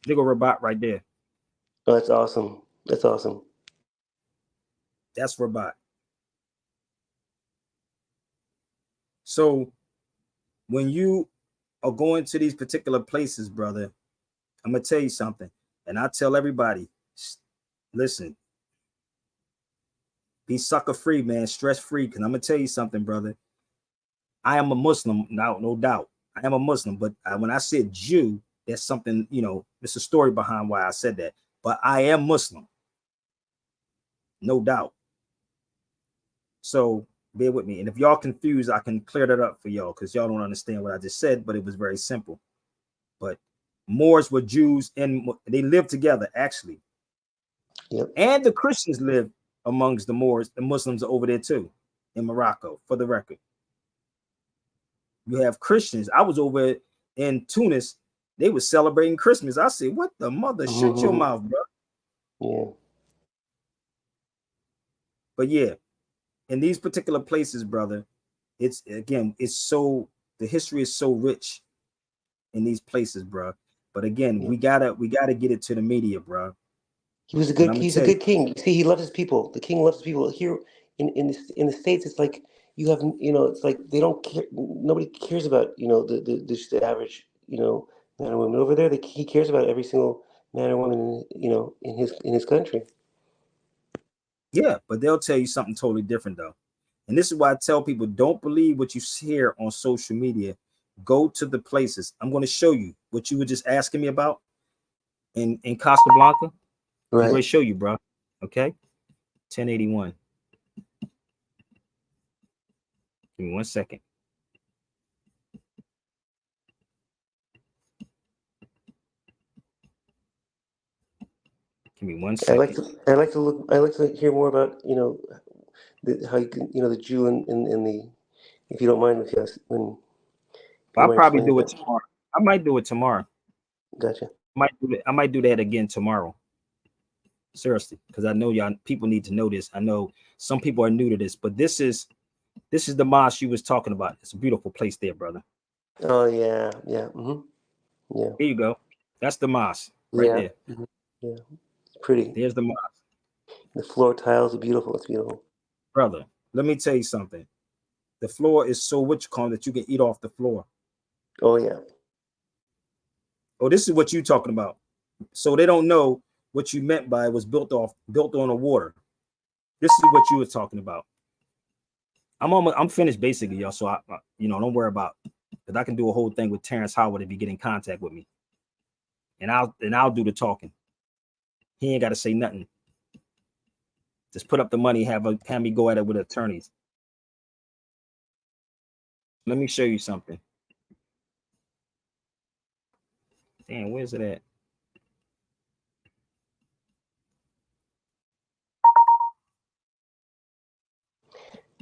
There go Rabat right there. Oh, that's awesome. That's awesome. That's Rabat. So when you are going to these particular places, brother, I'm gonna tell you something, and I tell everybody, listen, be sucker free, man, stress free. Because I'm gonna tell you something, brother. I am a Muslim, no doubt. I am a Muslim, but when I said Jew, there's something, there's a story behind why I said that. But I am Muslim, no doubt. So bear with me. And if y'all confused, I can clear that up for y'all because y'all don't understand what I just said, but it was very simple. But Moors were Jews and they lived together, actually. Yep. And the Christians lived amongst the Moors. The Muslims are over there too, in Morocco, for the record. You have Christians. I was over in Tunis. They were celebrating Christmas. I said, what the mother? Shut your mouth, bro. Yeah. But yeah, in these particular places, brother, it's so, the history is so rich in these places, bro. But again, Yeah. we gotta get it to the media, bro. He was a And good. I'm gonna He's a tell you, good king. See, he loves his people. The king loves his people. Here in the States, it's like you have. It's like they don't care. Nobody cares about the average man or woman over there. He cares about every single man or woman in his country. yeah, but they'll tell you something totally different though. And this is why I tell people, don't believe what you hear on social media. Go to the places. I'm going to show you what you were just asking me about in Casablanca. I'm going Right. to show you, bro. Okay, 1081. Give me 1 second. Give me one I like second. to. I like to look. I like to hear more about how you can the Jew and the, if you don't mind, if you when you I'll might probably explain do it that. tomorrow. I might do it tomorrow. Gotcha. I might do that again tomorrow. Seriously, because I know y'all people need to know this. I know some people are new to this, but this is the mosque you was talking about. It's a beautiful place there, brother. Oh yeah, yeah, yeah, Here you go. That's the mosque right yeah, there. yeah. It's pretty. There's the mosque, The floor tiles are beautiful. It's beautiful. brother. Let me tell you something. The floor is so what you call that you can eat off the floor. Oh yeah. Oh, this is what you talking about. So they don't know what you meant by it was built on the water. This is what you were talking about. I'm finished basically, y'all. So don't worry about because I can do a whole thing with Terrence Howard if you get in contact with me, and I'll do the talking. He ain't got to say nothing. Just put up the money, have me go at it with attorneys. Let me show you something. Damn, where's it at?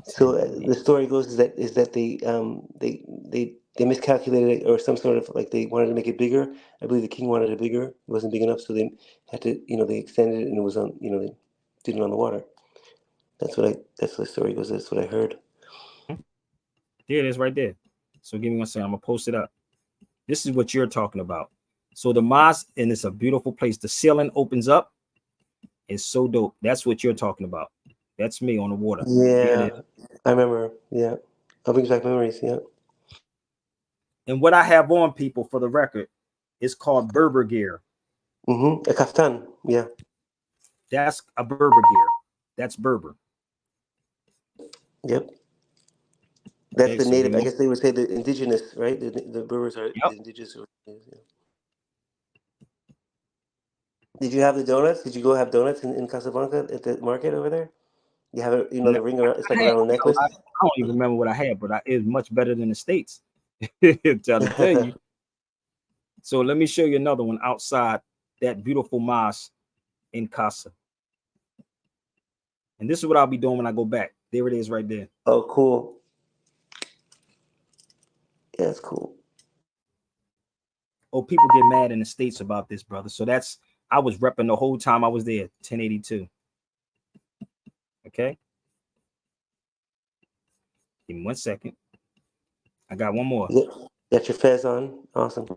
So the story goes is that they miscalculated it, or some sort of, like, they wanted to make it bigger. I believe the king wanted it bigger. It wasn't big enough, so they had to they extended it, and it was on they did it on the water. That's what the story goes. That's what I heard. There it is right there. So give me 1 second. I'm gonna post it up. This is what you're talking about. So the mosque, and it's a beautiful place. The ceiling opens up. It's so dope. That's what you're talking about. That's me on the water. There it Yeah, is. I remember. Yeah, that brings back memories. Yeah. And what I have on, people, for the record, is called Berber gear. A kaftan. Yeah. That's a Berber gear. That's Berber. Yep. That's Okay, the so give native. I me. guess they would say the indigenous, right? The Berbers are Yep. the indigenous. Yeah. Did you have the donuts? Did you go have donuts in Casablanca at the market over there? You have it, No, the ring around. It's like I had, around a necklace. I don't even remember what I had, but it was much better than the States. Trying to tell you. So let me show you another one outside that beautiful mosque in Casa. And this is what I'll be doing when I go back. There it is right there. Oh, cool. Yeah, that's cool. Oh, people get mad in the States about this, brother. So I was repping the whole time I was there, 1082. Okay. Give me 1 second. I got one more. Yeah. Got your fez on. Awesome.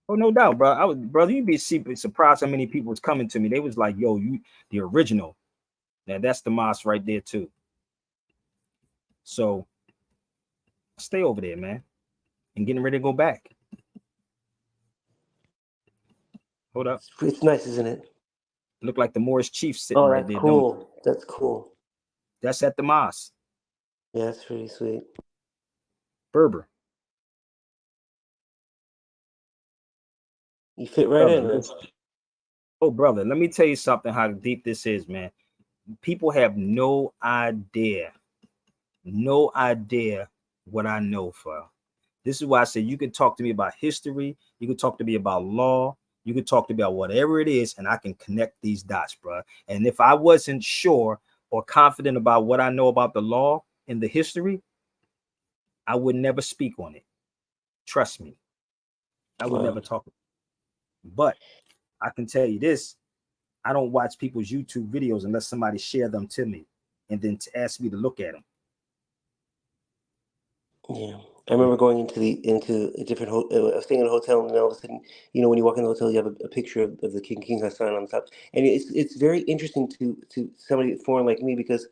Oh, no doubt, bro. Brother, you'd be surprised how many people was coming to me. They was like, yo, you the original. Now that's the mosque right there too. So stay over there, man. And getting ready to go back. Hold up. It's nice, isn't it? Look like the Morris Chief sitting Oh, right that's there. cool. That's cool. That's at the mosque. Yeah, that's pretty sweet. Berber. You fit right Brother, in, man. listen. Oh, brother, let me tell you something how deep this is, man. People have no idea what I know for. This is why I say you can talk to me about history, you can talk to me about law, you can talk to me about whatever it is, and I can connect these dots, bro. And if I wasn't sure or confident about what I know about the law and the history, I would never speak on it. Trust me, I would never Wow. talk. But I can tell you this: I don't watch people's YouTube videos unless somebody share them to me, and then to ask me to look at them. Yeah. I remember going into a different I was staying in a hotel, and all of a sudden, when you walk in the hotel, you have a picture of the King Hassan on the top, and it's very interesting to somebody foreign like me, because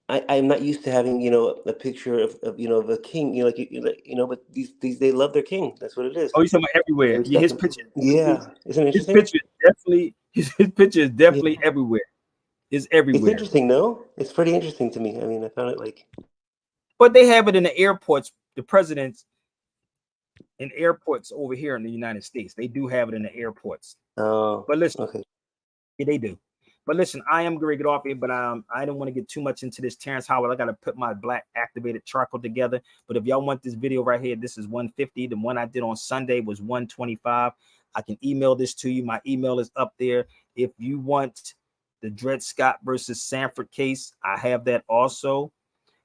I'm not used to having a picture of a king, but these they love their king. That's what it is. Oh, you talking about They everywhere? Yeah, respect his him. picture. Yeah, isn't it His interesting? picture is definitely his picture is Yeah, definitely everywhere. It's it's everywhere. interesting. No, it's pretty interesting to me. I mean, I found it like, But they have it in the airports. The presidents in airports over here in the United States, they do have it in the airports. oh, But listen, okay. yeah, they do. But listen, I am going to get off here, but I don't want to get too much into this. Terrence Howard, I got to put my black activated charcoal together. But if y'all want this video right here, this is 150. The one I did on Sunday was 125. I can email this to you. My email is up there. If you want the Dred Scott versus Sanford case, I have that also.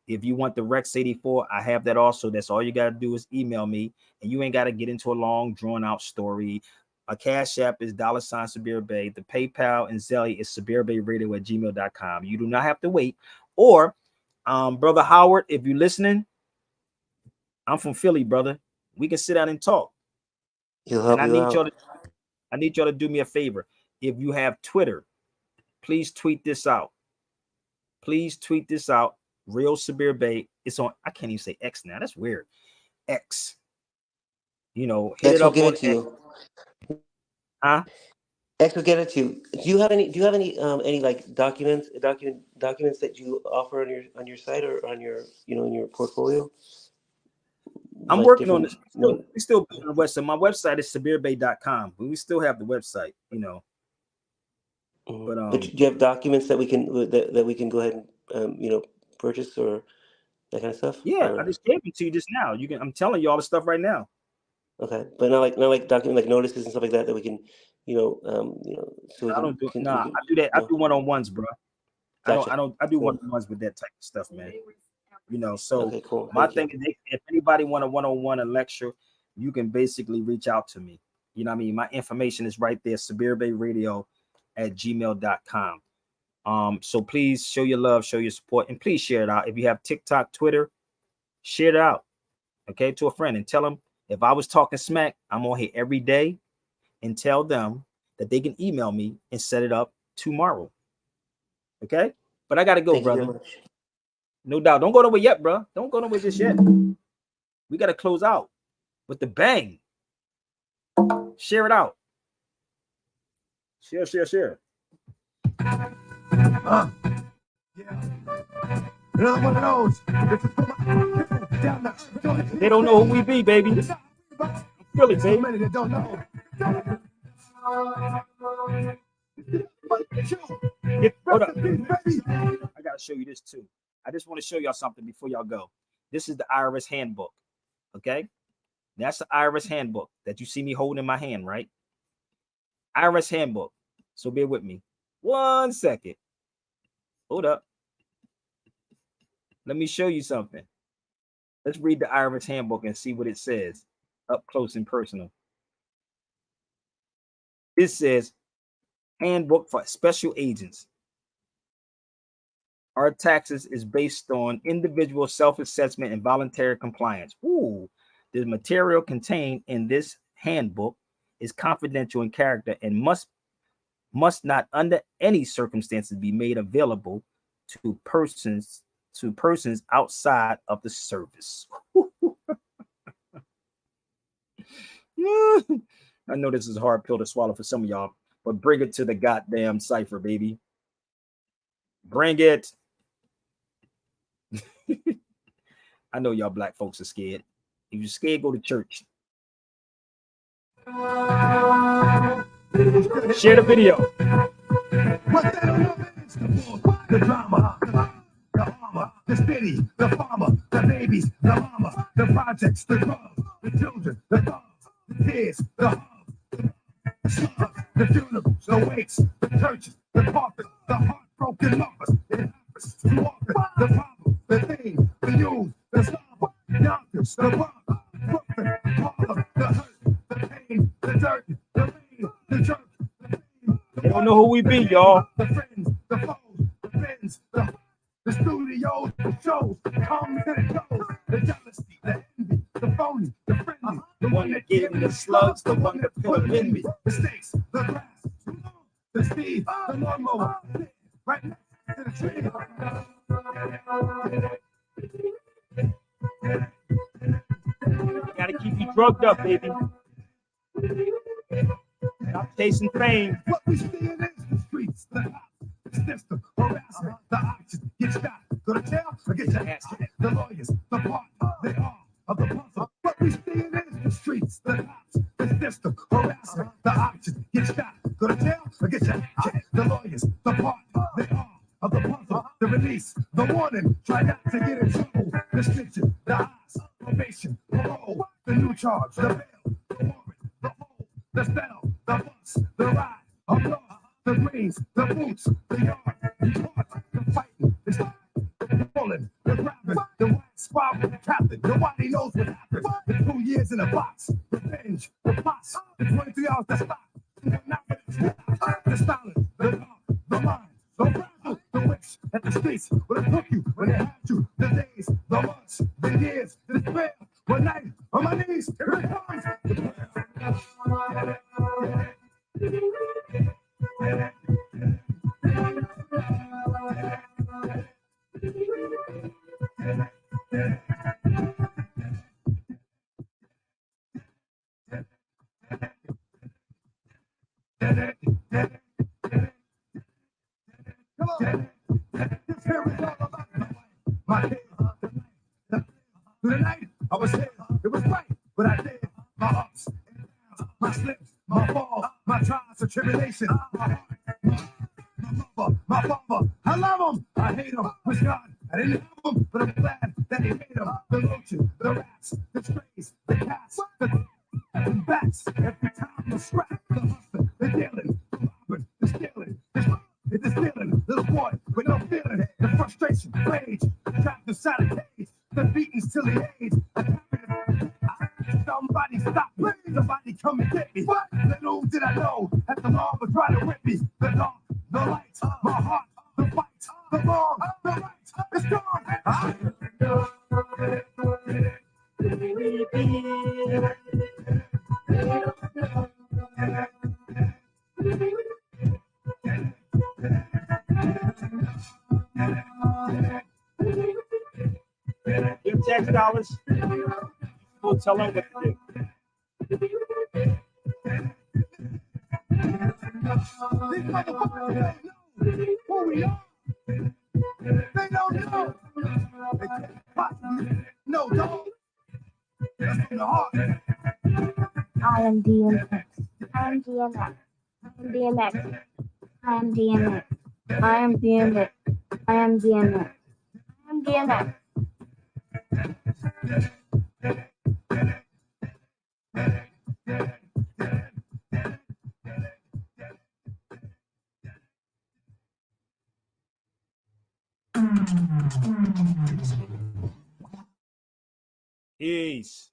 If you want the Rex 84, I have that also. That's all you got to do is email me, and you ain't got to get into a long, drawn out story. A Cash App is $ Sabir Bay. The PayPal and Zelle is sabirbayradio@gmail.com. You do not have to wait. Or, Brother Howard, if you're listening, I'm from Philly, brother. We can sit down and talk. He'll And help you out. I need y'all to do me a favor. If you have Twitter, please tweet this out. Please tweet this out. Real Sabir Bay. It's on. I can't even say X now. That's weird. X. Hit it X will up give on it to X. you. Huh? X will get it to you. Do you have any like documents that you offer on your site, or on your in your portfolio? I'm Like working on different, this. We still building the website. My website is sabirbay.com, but we still have the website. But But do you have documents that we can go ahead and purchase, or that kind of stuff? yeah, I Or just gave it to you just now. I'm telling you all the stuff right now. okay, but not like document, like notices and stuff like that we can, so we I can, don't do we nah, can I do that. I no. do one-on-ones, bro. Gotcha. I do Cool. one-on-ones with that type of stuff, man. So Okay, cool. my Thank you. thing is if anybody want a one-on-one a lecture, you can basically reach out to me. You know what I mean? My information is right there, sabirbayradio@gmail.com. So please show your love, show your support, and please share it out. If you have TikTok, Twitter, share it out, okay, to a friend and tell them if I was talking smack, I'm on here every day, and tell them that they can email me and set it up tomorrow. Okay, but I gotta go, Thank you very brother. much. No doubt. Don't go nowhere yet, bro. Don't go nowhere just yet. We gotta close out with the bang. Share it out. Share. Yeah. Another one of those. This is for my down the- They don't know who we be, baby. Really, So baby. many that don't know. Hold up. I gotta show you this too. I just want to show y'all something before y'all go. This is the IRS handbook. Okay, that's the IRS handbook that you see me holding in my hand, right? IRS handbook. So bear with me. 1 second. Hold up. Let me show you something. Let's read the IRS handbook and see what it says up close and personal. It says handbook for special agents. Our taxes is based on individual self-assessment and voluntary compliance. Ooh, The material contained in this handbook is confidential in character and must not under any circumstances be made available to persons outside of the service. I know this is a hard pill to swallow for some of y'all, but bring it to the goddamn cipher, baby. Bring it. I know y'all black folks are scared. If you're scared, go to church. Share the video. What they don't know is the drama, the armor, the city, the farmer, the babies, the mama, the projects, the drugs, the children, the dogs, the kids, the hub, the slugs, the funerals, the wakes, the churches, the coffins, the heartbroken lovers, it happens too often. The problem, the thing, the news, the slumber, Yonkers, the bug, Brooklyn, Harlem, the hurt, the pain, the dirt, the rain, the jerk. They don't know who we be, y'all. The friends, the foes, the friends, the studios, the shows, comes and it goes. The jealousy, the envy, the phony, the friendly, the one that gave me the slugs, the one that put them in me. The stakes, the grass, the speed, the lawnmower, right next to the tree. Gotta keep you drugged up, baby. Stop chasing fame. What we see in the streets, the cops, the system, harassment, the auction, get shot, go to jail, or get your ass kicked. The lawyers, the part, they are of the puzzle. What we see in the streets, the cops, the system, harassment, the auction, get shot, go to jail, or get your ass kicked. The lawyers, the part, they are of the puzzle. The release, the warning, try not to get in trouble. The stitching, the eyes, probation, parole, the new charge, the bail, the warrant, the hold, the spell, the bus, the ride, of love, the greens, the boots, the yard, the court, the fighting, the stop, the pulling, the grabbing, the white squad with the captain, nobody knows what happened. The 2 years in a box, revenge, the plots, the 23 hours to stop, the styling, the love, the mind, the razzle, the witch at the streets, where they took you, when they had you, the days, the months, the years, the despair, one night, on my knees, here it comes. Through the night, I was here, it was right, but I did my ups and downs, my slips, my falls, my trials and tribulations, my heart, my mother, my father, I love him, I hate him, wish God I didn't have him, but I'm glad that he made him, the roaches, the rats, the strays, the cats, the bats, every time the scrap, the hustling, the dealing, the robbing, the stealing, the stealing, little boy with no feeling, the frustration, rage, trapped inside a cage, the beatings till the age. Somebody stop me, somebody come and get me. What? Little did I know that the law was trying to whip me. The dark, the light, my heart, the fight, the wrong, the right, it's gone. Give tax dollars. We'll tell them what to do. These motherfuckers don't know who we are. They don't know. They can't possibly know, dog. That's from the heart. I am DMX. I am DMX. I am DMX. I am DMX. I am DMX. I am DMX. Peace.